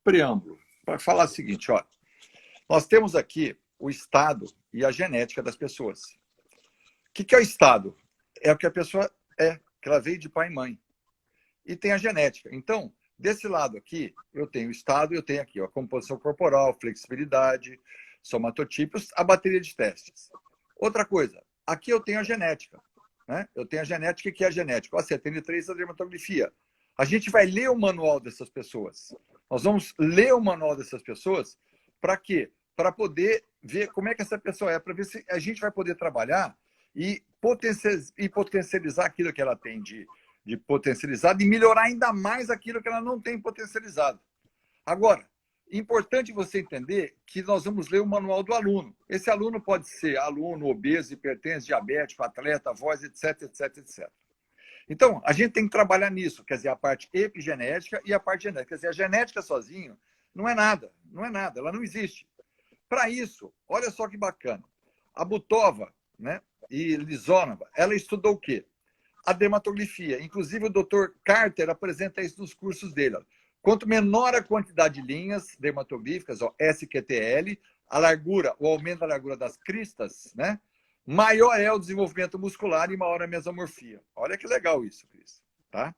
preâmbulo para falar o seguinte, olha, nós temos aqui o estado e a genética das pessoas. O que é o estado? É o que a pessoa que ela veio de pai e mãe. E tem a genética. Então, desse lado aqui, eu tenho o estado, eu tenho aqui a composição corporal, flexibilidade, somatotipos, a bateria de testes. Outra coisa, aqui eu tenho a genética. Né? Eu tenho a genética, que é a genética. A CTN3 da dermatografia. A gente vai ler o manual dessas pessoas. Nós vamos ler o manual dessas pessoas para quê? Para poder ver como é que essa pessoa é, para ver se a gente vai poder trabalhar e potencializar aquilo que ela tem de potencializado e melhorar ainda mais aquilo que ela não tem potencializado. Agora, Importante você entender que nós vamos ler o manual do aluno. Esse aluno pode ser aluno obeso, hipertenso, diabético, atleta, voz, etc, etc, etc. Então, a gente tem que trabalhar nisso, quer dizer, a parte epigenética e a parte genética. Quer dizer, a genética sozinho não é nada, não é nada, ela não existe. Para isso, olha só que bacana. A Butova, né, e Lisonova, ela estudou o quê? A dermatografia. Inclusive, o Dr. Carter apresenta isso nos cursos dele. Quanto menor a quantidade de linhas dermatográficas, ó, SQTL, a largura, o aumento da largura das cristas, né, maior é o desenvolvimento muscular e maior a mesomorfia. Olha que legal isso, Cris. Tá?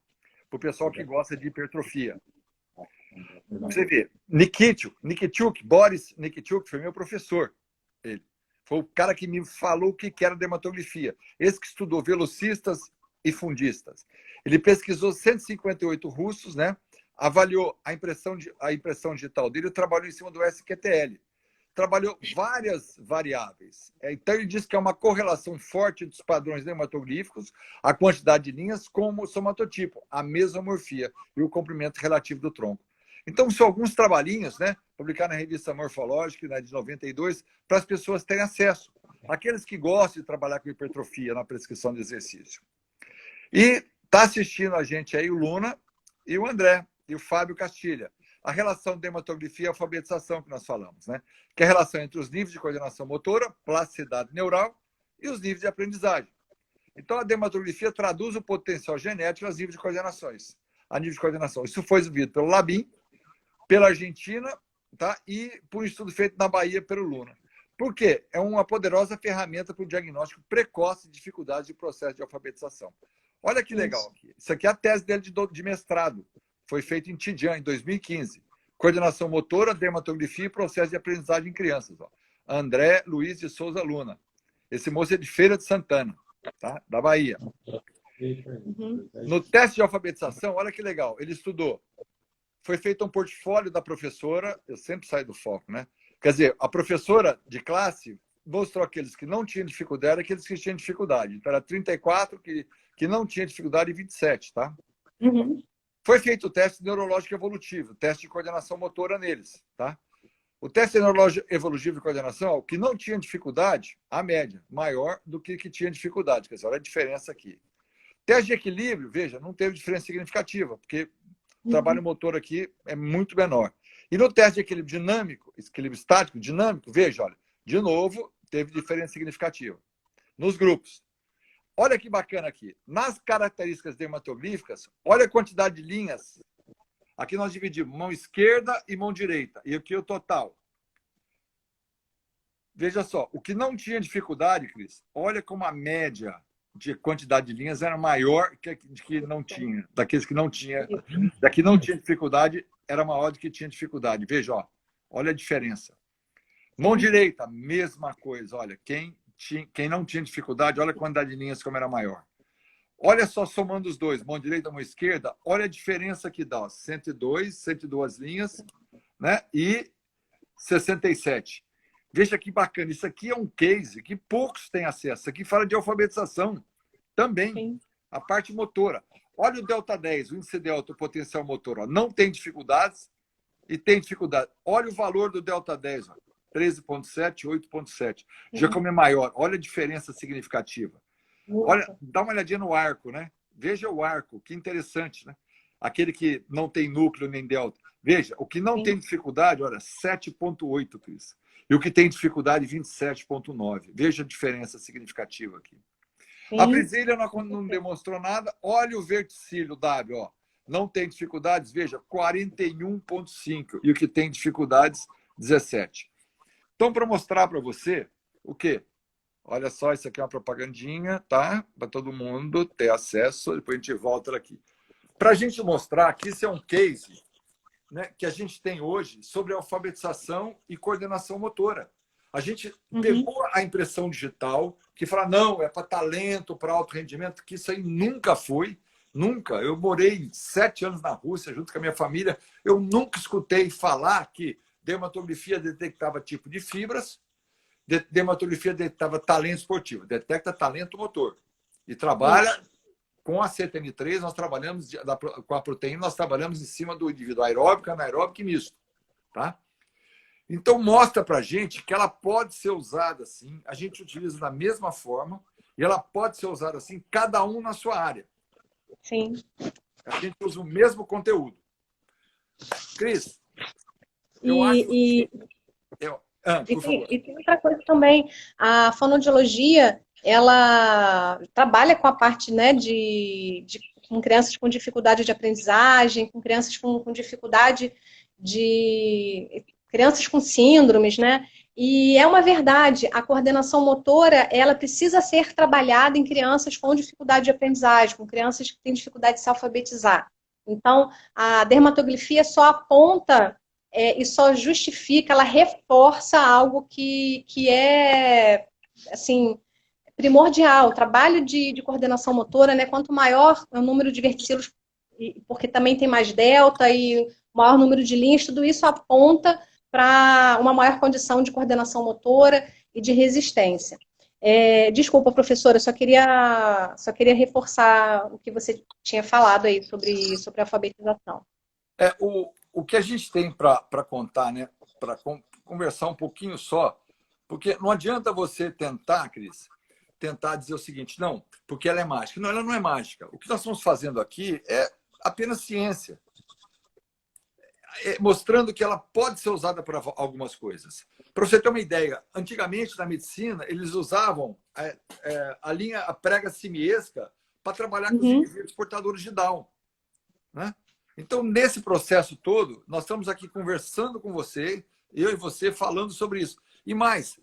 Para o pessoal que gosta de hipertrofia. Você vê, Nikichuk, Boris Nikichuk, foi meu professor. Ele foi o cara que me falou o que era dermatografia. Esse que estudou velocistas e fundistas. Ele pesquisou 158 russos, né? Avaliou a impressão digital dele e trabalhou em cima do SQTL. Trabalhou várias variáveis. Então, ele diz que é uma correlação forte dos padrões dermatográficos, a quantidade de linhas, com o somatotipo, a mesomorfia e o comprimento relativo do tronco. Então, são alguns trabalhinhos, né, publicados na revista Morfológica, né, de 92, para as pessoas terem acesso. Aqueles que gostam de trabalhar com hipertrofia na prescrição de exercício. E está assistindo a gente aí o Luna e o André e o Fábio Castilha. A relação dermatografia e alfabetização que nós falamos, né? Que é a relação entre os níveis de coordenação motora, plasticidade neural e os níveis de aprendizagem. Então, a dermatografia traduz o potencial genético aos níveis de coordenações. A nível de coordenação. Isso foi desenvolvido pelo Labim, pela Argentina, tá? E por um estudo feito na Bahia pelo Luna. Por quê? É uma poderosa ferramenta para o diagnóstico precoce de dificuldades de processo de alfabetização. Olha que legal aqui. Isso aqui é a tese dele de mestrado. Foi feito em Tijan, em 2015. Coordenação motora, dermatografia e processo de aprendizagem em crianças. Ó. André Luiz de Souza Luna. Esse moço é de Feira de Santana, tá? Da Bahia. No teste de alfabetização, olha que legal. Ele estudou. Foi feito um portfólio da professora. Eu sempre saio do foco, né? Quer dizer, a professora de classe mostrou aqueles que não tinham dificuldade e aqueles que tinham dificuldade. Então, era 34 que não tinha dificuldade e 27, tá? Uhum. Foi feito o teste neurológico evolutivo, teste de coordenação motora neles, tá? O teste neurológico evolutivo de coordenação, o que não tinha dificuldade, a média, maior do que tinha dificuldade. Quer dizer, olha a diferença aqui. Teste de equilíbrio, veja, não teve diferença significativa, porque o trabalho motor aqui é muito menor. E no teste de equilíbrio dinâmico, equilíbrio estático, dinâmico, veja, olha, de novo, teve diferença significativa. Nos grupos. Olha que bacana aqui. Nas características dermatográficas, olha a quantidade de linhas. Aqui nós dividimos mão esquerda e mão direita. E aqui o total. Veja só, o que não tinha dificuldade, Cris, olha como a média de quantidade de linhas era maior que não tinha. Daqueles que não tinha. Daqui não tinha dificuldade, era maior do que tinha dificuldade. Veja, ó, olha a diferença. Mão direita, mesma coisa. Olha, quem não tinha dificuldade, olha a quantidade de linhas como era maior. Olha só, somando os dois, mão direita e mão esquerda, olha a diferença que dá. Ó, 102 linhas, né? E 67. Veja que bacana. Isso aqui é um case que poucos têm acesso. Isso aqui fala de alfabetização também. Sim. A parte motora. Olha o delta 10, o índice delta, o potencial motor. Ó, não tem dificuldades e tem dificuldade. Olha o valor do delta 10, ó. 13,7, 8,7. Já como é maior, olha a diferença significativa. Olha, dá uma olhadinha no arco, né? Veja o arco, que interessante, né? Aquele que não tem núcleo nem delta. Veja, o que não tem dificuldade, olha, 7,8, Cris. E o que tem dificuldade, 27,9. Veja a diferença significativa aqui. Sim. A presilha não demonstrou nada. Olha o verticílio W, ó. Não tem dificuldades, veja, 41,5. E o que tem dificuldades, 17. Então, para mostrar para você o quê? Olha só, isso aqui é uma propagandinha, tá? Para todo mundo ter acesso. Depois a gente volta aqui. Para a gente mostrar que isso é um case, né, que a gente tem hoje sobre alfabetização e coordenação motora. A gente pegou a impressão digital, que fala, não, é para talento, para alto rendimento, que isso aí nunca foi. Nunca. Eu morei 7 anos na Rússia, junto com a minha família. Eu nunca escutei falar que dermatografia detectava tipo de fibras, dermatografia detectava talento esportivo, detecta talento motor. E trabalha com a CTN3, nós trabalhamos com a proteína, nós trabalhamos em cima do indivíduo aeróbico, anaeróbico e misto. tá? Então, mostra para a gente que ela pode ser usada assim, a gente utiliza da mesma forma, e ela pode ser usada assim, cada um na sua área. Sim. A gente usa o mesmo conteúdo. Cris, eu acho que... por favor. E tem outra coisa também, a fonoaudiologia, ela trabalha com a parte, né, com crianças com dificuldade de aprendizagem, com crianças com dificuldade crianças com síndromes, né? E é uma verdade, a coordenação motora, ela precisa ser trabalhada em crianças com dificuldade de aprendizagem, com crianças que têm dificuldade de se alfabetizar. Então, a dermatografia só aponta e só justifica, ela reforça algo que é, assim, primordial. O trabalho de coordenação motora, né, quanto maior o número de verticilos, porque também tem mais delta e maior número de linhas, tudo isso aponta para uma maior condição de coordenação motora e de resistência. Desculpa, professora, só queria reforçar o que você tinha falado aí sobre a alfabetização. O que a gente tem para contar, né? Para conversar um pouquinho só, porque não adianta você tentar, Cris, tentar dizer o seguinte, não, porque ela é mágica. Não, ela não é mágica. O que nós estamos fazendo aqui é apenas ciência, mostrando que ela pode ser usada para algumas coisas. Para você ter uma ideia, antigamente na medicina, eles usavam a prega simiesca para trabalhar com os indivíduos portadores de Down, né? Então, nesse processo todo, nós estamos aqui conversando com você, eu e você, falando sobre isso. E mais,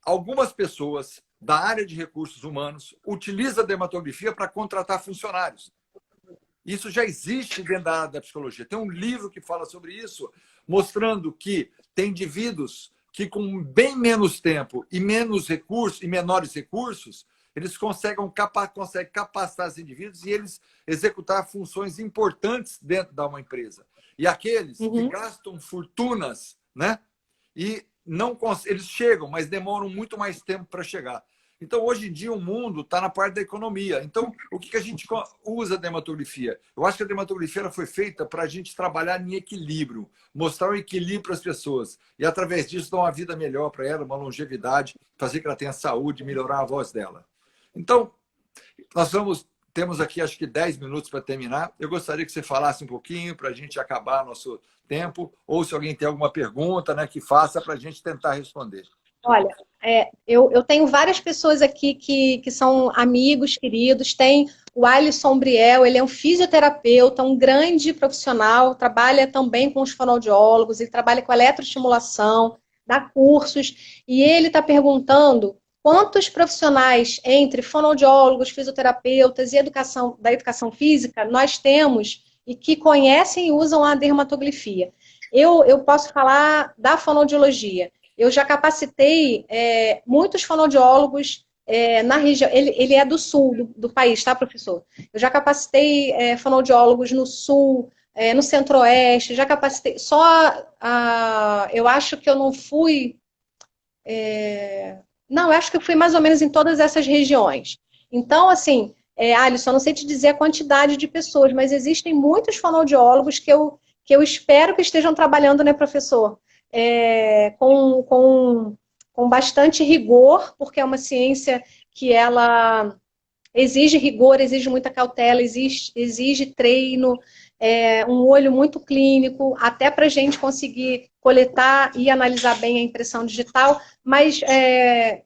algumas pessoas da área de recursos humanos utilizam a dermatografia para contratar funcionários. Isso já existe dentro da área da psicologia. Tem um livro que fala sobre isso, mostrando que tem indivíduos que, com bem menos tempo e menos recursos, e menores recursos, eles conseguem capacitar os indivíduos e eles executar funções importantes dentro de uma empresa. E aqueles que gastam fortunas, né? E eles chegam, mas demoram muito mais tempo para chegar. Então, hoje em dia, o mundo está na parte da economia. Então, o que a gente usa a dermatografia? Eu acho que a dermatografia ela foi feita para a gente trabalhar em equilíbrio, mostrar o equilíbrio para as pessoas. E, através disso, dar uma vida melhor para ela, uma longevidade, fazer que ela tenha saúde, melhorar a voz dela. Então, temos aqui, acho que 10 minutos para terminar. Eu gostaria que você falasse um pouquinho para a gente acabar nosso tempo, ou se alguém tem alguma pergunta, né, que faça para a gente tentar responder. Olha, eu tenho várias pessoas aqui que são amigos, queridos. Tem o Alisson Briel, ele é um fisioterapeuta, um grande profissional, trabalha também com os fonoaudiólogos, ele trabalha com eletroestimulação, dá cursos, e ele está perguntando quantos profissionais entre fonoaudiólogos, fisioterapeutas e da educação física nós temos e que conhecem e usam a dermatografia. Eu posso falar da fonoaudiologia. Eu já capacitei muitos fonoaudiólogos na região. Ele é do sul do país, tá, professor? Eu já capacitei fonoaudiólogos no sul, no centro-oeste, já capacitei. Eu acho que eu não fui. Não, eu acho que eu fui mais ou menos em todas essas regiões. Então, assim, Alisson, eu não sei te dizer a quantidade de pessoas, mas existem muitos fonoaudiólogos que eu espero que estejam trabalhando, né, professor? Com bastante rigor, porque é uma ciência que ela exige rigor, exige muita cautela, exige treino, um olho muito clínico, até para a gente conseguir coletar e analisar bem a impressão digital. Mas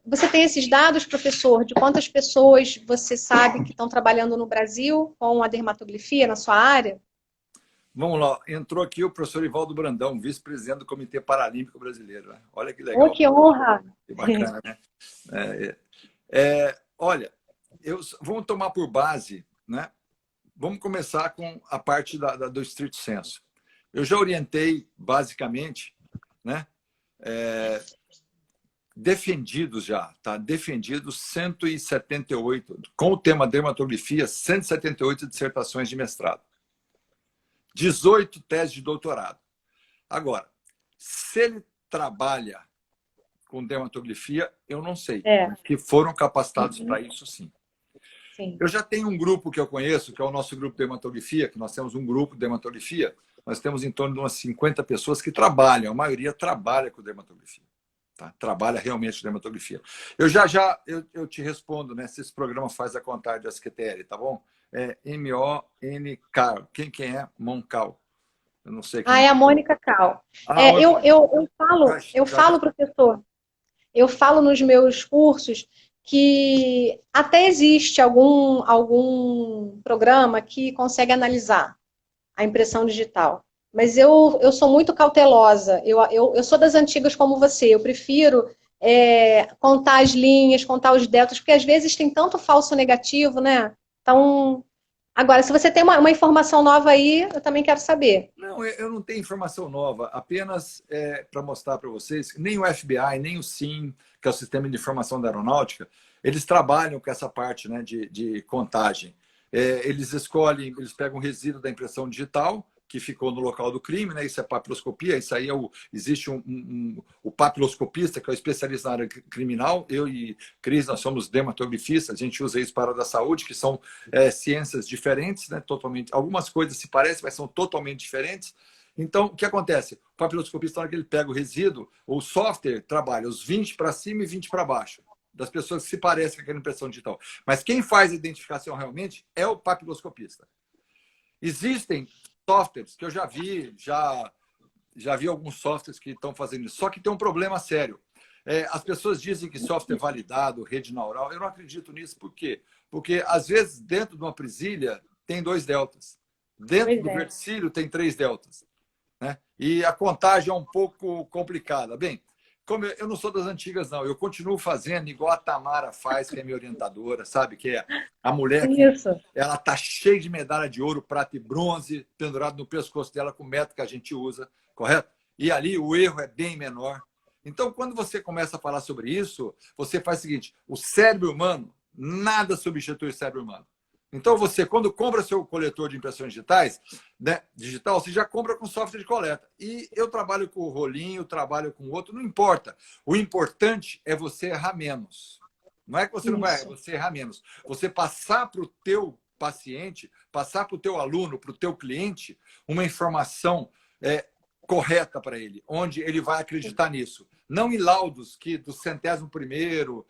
você tem esses dados, professor, de quantas pessoas você sabe que estão trabalhando no Brasil com a dermatografia na sua área? Vamos lá, entrou aqui o professor Ivaldo Brandão, vice-presidente do Comitê Paralímpico Brasileiro. Olha que legal. Oh, que honra! Que bacana, né? Olha, vamos tomar por base, né? Vamos começar com a parte do estrito senso. Eu já orientei, basicamente, né? Defendidos já, tá? Defendidos 178, com o tema dermatografia, 178 dissertações de mestrado. 18 teses de doutorado. Agora, se ele trabalha com dermatografia, eu não sei. Que foram capacitados para isso, sim. Eu já tenho um grupo que eu conheço, que é o nosso grupo de dermatografia, que nós temos um grupo de dermatografia, nós temos em torno de umas 50 pessoas que trabalham, a maioria trabalha com dermatografia. Tá? Trabalha realmente com dermatografia. Eu te respondo, né, se esse programa faz a contagem de SQTL, tá bom? É M-O-N-K. Quem é? Moncal. Eu não sei quem Ah, é. é a Mônica Cal. Ah, É, onde? eu falo, professor, eu falo nos meus cursos que até existe algum programa que consegue analisar a impressão digital. Mas eu sou muito cautelosa. Eu sou das antigas como você. Eu prefiro contar as linhas, contar os deltas, porque às vezes tem tanto falso negativo, né? Então, agora, se você tem uma informação nova aí, eu também quero saber. Não, eu não tenho informação nova, apenas para mostrar para vocês que nem o FBI, nem o SIM, que é o Sistema de Informação da Aeronáutica, eles trabalham com essa parte, né, de contagem. Eles escolhem, eles pegam o resíduo da impressão digital, que ficou no local do crime, né? Isso é papiloscopia, isso aí existe o papiloscopista, que é o especialista na área criminal. Eu e Cris, nós somos dermatografistas, a gente usa isso para a área da saúde, que são ciências diferentes, né? Totalmente, algumas coisas se parecem, mas são totalmente diferentes. Então, o que acontece? O papiloscopista, na hora que ele pega o resíduo, o software trabalha os 20 para cima e 20 para baixo, das pessoas que se parecem com aquela impressão digital. Mas quem faz a identificação realmente é o papiloscopista. Existem softwares que eu já vi alguns softwares que estão fazendo isso, só que tem um problema sério. As pessoas dizem que software validado, rede neural, eu não acredito nisso, por quê? Porque, às vezes, dentro de uma presilha tem 2 deltas, dentro do verticílio tem 3 deltas, né? E a contagem é um pouco complicada. Bem, como eu não sou das antigas, não, eu continuo fazendo igual a Tamara faz, que é minha orientadora, sabe? Que é a mulher que Isso. ela tá cheia de medalha de ouro, prata e bronze pendurado no pescoço dela com o método que a gente usa, correto? E ali o erro é bem menor. Então, quando você começa a falar sobre isso, você faz o seguinte: o cérebro humano, nada substitui o cérebro humano. Então, você, quando compra seu coletor de impressões digitais, né, digital, você já compra com software de coleta. E eu trabalho com o rolinho, trabalho com outro, não importa. O importante é você errar menos. Não é que você não vai, é você errar menos. Você passar para o teu paciente, passar para o teu aluno, para o teu cliente, uma informação correta para ele, onde ele vai acreditar nisso. Não em laudos que do 100º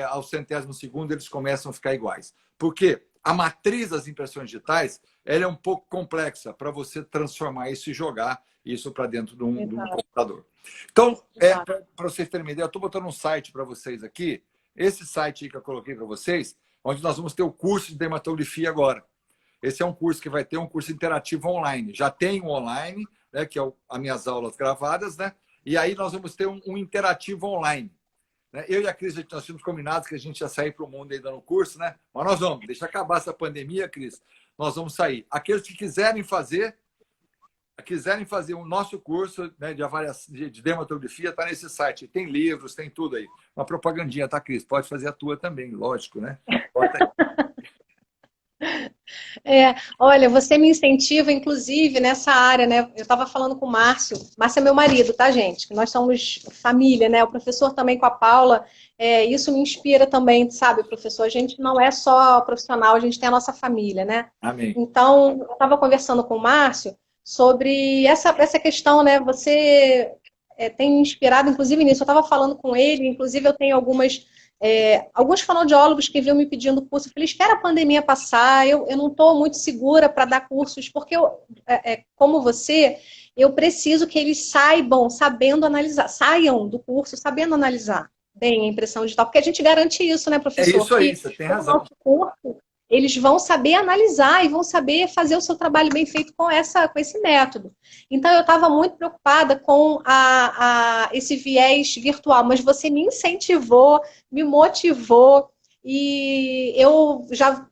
ao 100º eles começam a ficar iguais. Por quê? A matriz das impressões digitais ela é um pouco complexa para você transformar isso e jogar isso para dentro de um computador. Então, para vocês terem uma ideia, eu estou botando um site para vocês aqui. Esse site que eu coloquei para vocês, onde nós vamos ter o curso de dermatografia agora. Esse é um curso que vai ter um curso interativo online. Já tem um online, né, que é as minhas aulas gravadas, né? E aí nós vamos ter um interativo online. Eu e a Cris, nós tínhamos combinado que a gente ia sair para o mundo ainda no curso, né? Mas nós vamos, deixa acabar essa pandemia, Cris, nós vamos sair. Aqueles que quiserem fazer o nosso curso, né, de avaliação de dermatografia, está nesse site. Tem livros, tem tudo aí. Uma propagandinha, tá, Cris? Pode fazer a tua também, lógico, né? Bota aí. Olha, você me incentiva, inclusive, nessa área, né? Eu estava falando com o Márcio. Márcio é meu marido, tá, gente? Nós somos família, né? O professor também com a Paula. Isso me inspira também, sabe, professor? A gente não é só profissional, a gente tem a nossa família, né? Amém. Então, eu estava conversando com o Márcio sobre essa questão, né? Você tem me inspirado, inclusive, nisso. Eu estava falando com ele, inclusive eu tenho alguns fonoaudiólogos que vinham me pedindo curso. Eu falei, espera a pandemia passar, eu não estou muito segura para dar cursos, porque como você, eu preciso que eles sabendo analisar, saiam do curso sabendo analisar bem a impressão digital, porque a gente garante isso, né, É professor? isso aí, Que você tem no razão. nosso curso, eles vão saber analisar e vão saber fazer o seu trabalho bem feito com esse método. Então, eu estava muito preocupada com esse viés virtual, mas você me incentivou, me motivou, e eu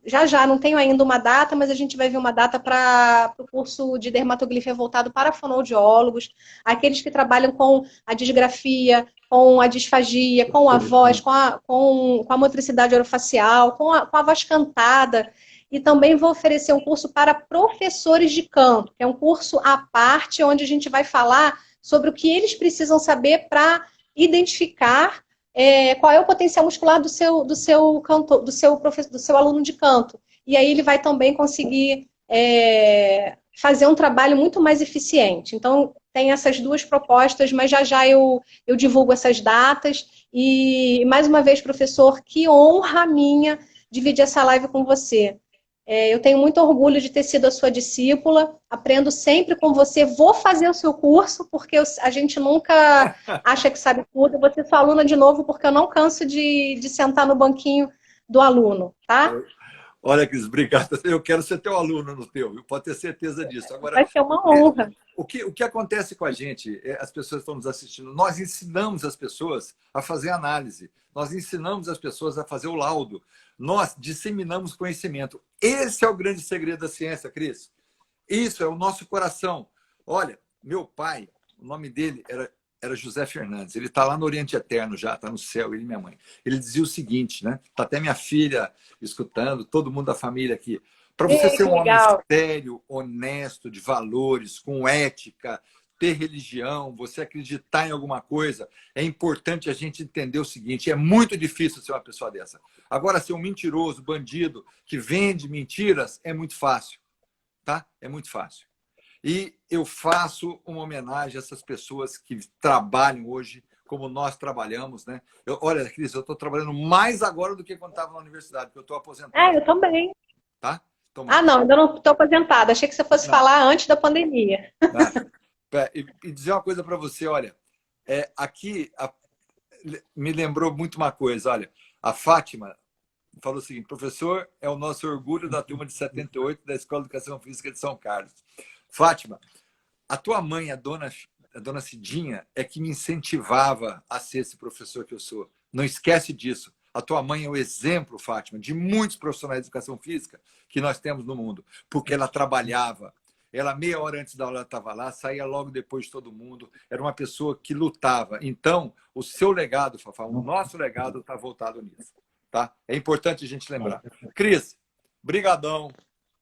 já não tenho ainda uma data, mas a gente vai ver uma data para o curso de dermatografia voltado para fonoaudiólogos, aqueles que trabalham com a disgrafia, com a disfagia, com a voz, com a motricidade orofacial, com a voz cantada. E também vou oferecer um curso para professores de canto, que é um curso à parte, onde a gente vai falar sobre o que eles precisam saber para identificar qual é o potencial muscular do seu aluno de canto. E aí ele vai também conseguir fazer um trabalho muito mais eficiente. Então, tem essas duas propostas, mas já eu divulgo essas datas. E, mais uma vez, professor, que honra minha dividir essa live com você. Eu tenho muito orgulho de ter sido a sua discípula, aprendo sempre com você, vou fazer o seu curso, porque a gente nunca acha que sabe tudo, eu vou ser sua aluna de novo, porque eu não canso de sentar no banquinho do aluno, tá? Olha, Cris, obrigado. Eu quero ser teu aluno no teu, viu? Pode ter certeza disso. Agora, vai ser uma honra. O que acontece com a gente, as pessoas estão nos assistindo, nós ensinamos as pessoas a fazer análise, nós ensinamos as pessoas a fazer o laudo, nós disseminamos conhecimento. Esse é o grande segredo da ciência, Cris. Isso é o nosso coração. Olha, meu pai, o nome dele era José Fernandes, ele está lá no Oriente Eterno já, está no céu, ele e minha mãe. Ele dizia o seguinte, né? Está até minha filha escutando, todo mundo da família aqui. Para você ser um homem sério, honesto, de valores, com ética, ter religião, você acreditar em alguma coisa, é importante a gente entender o seguinte, é muito difícil ser uma pessoa dessa. Agora, ser um mentiroso, bandido, que vende mentiras, é muito fácil, tá? É muito fácil. E eu faço uma homenagem a essas pessoas que trabalham hoje como nós trabalhamos, né? Olha, Cris, eu estou trabalhando mais agora do que quando estava na universidade, porque eu estou aposentado. Eu também. Tá? Não, ainda não estou aposentada. Achei que você fosse falar antes da pandemia. E dizer uma coisa para você, olha, aqui me lembrou muito uma coisa, olha, a Fátima falou o seguinte, professor, é o nosso orgulho da turma de 78 da Escola de Educação Física de São Carlos. Fátima, a tua mãe, a dona Cidinha, é que me incentivava a ser esse professor que eu sou. Não esquece disso. A tua mãe é o exemplo, Fátima, de muitos profissionais de educação física que nós temos no mundo, porque ela trabalhava. Ela, meia hora antes da aula, estava lá, saía logo depois de todo mundo. Era uma pessoa que lutava. Então, o seu legado, Fafá, o nosso legado está voltado nisso. Tá? É importante a gente lembrar. Cris, brigadão.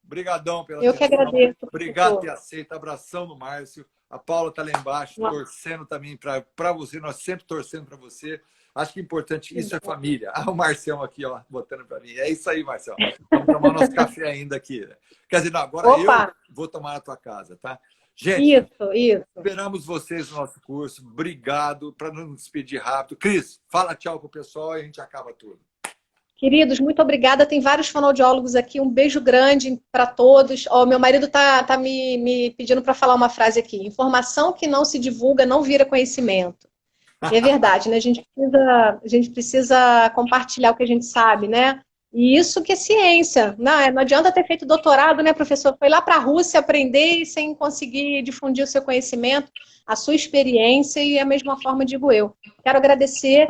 Brigadão pela atenção. Eu que agradeço. Obrigado por ter aceito. Abração no Márcio. A Paula está lá embaixo, torcendo também para você. Nós sempre torcendo para você. Acho que é importante, isso é família. O Marcelo aqui, ó, botando para mim. É isso aí, Marcelo. Vamos tomar nosso café ainda aqui. Quer dizer, não, agora eu vou tomar na tua casa, tá? Gente, isso. Esperamos vocês no nosso curso. Obrigado. Para não nos despedir rápido. Cris, fala tchau pro pessoal e a gente acaba tudo. Queridos, muito obrigada. Tem vários fonoaudiólogos aqui. Um beijo grande para todos. Meu marido tá me pedindo para falar uma frase aqui. Informação que não se divulga não vira conhecimento. E é verdade, né? A gente precisa compartilhar o que a gente sabe, né? E isso que é ciência. Não adianta ter feito doutorado, né, professor? Foi lá para a Rússia aprender e sem conseguir difundir o seu conhecimento, a sua experiência, e a mesma forma digo eu. Quero agradecer.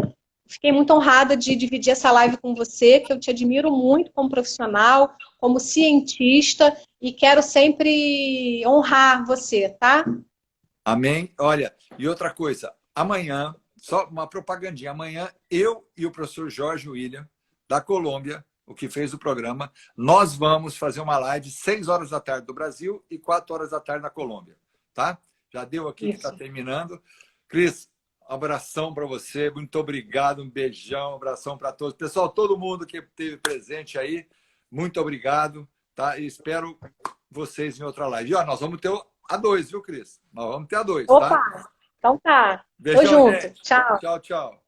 Fiquei muito honrada de dividir essa live com você, que eu te admiro muito como profissional, como cientista, e quero sempre honrar você, tá? Amém. Olha, e outra coisa, amanhã, só uma propagandinha, amanhã eu e o professor Jorge William, da Colômbia, o que fez o programa, nós vamos fazer uma live 6 horas da tarde do Brasil e 4 horas da tarde na Colômbia, tá? Já deu aqui que está terminando. Cris, um abração para você, muito obrigado, um beijão, um abração para todos. Pessoal, todo mundo que esteve presente aí, muito obrigado, tá? E espero vocês em outra live. E ó, nós vamos ter a 2, viu, Cris? Nós vamos ter a 2, tá? Opa, então tá. Beijão, tô junto. Gente. Tchau. Tchau, tchau.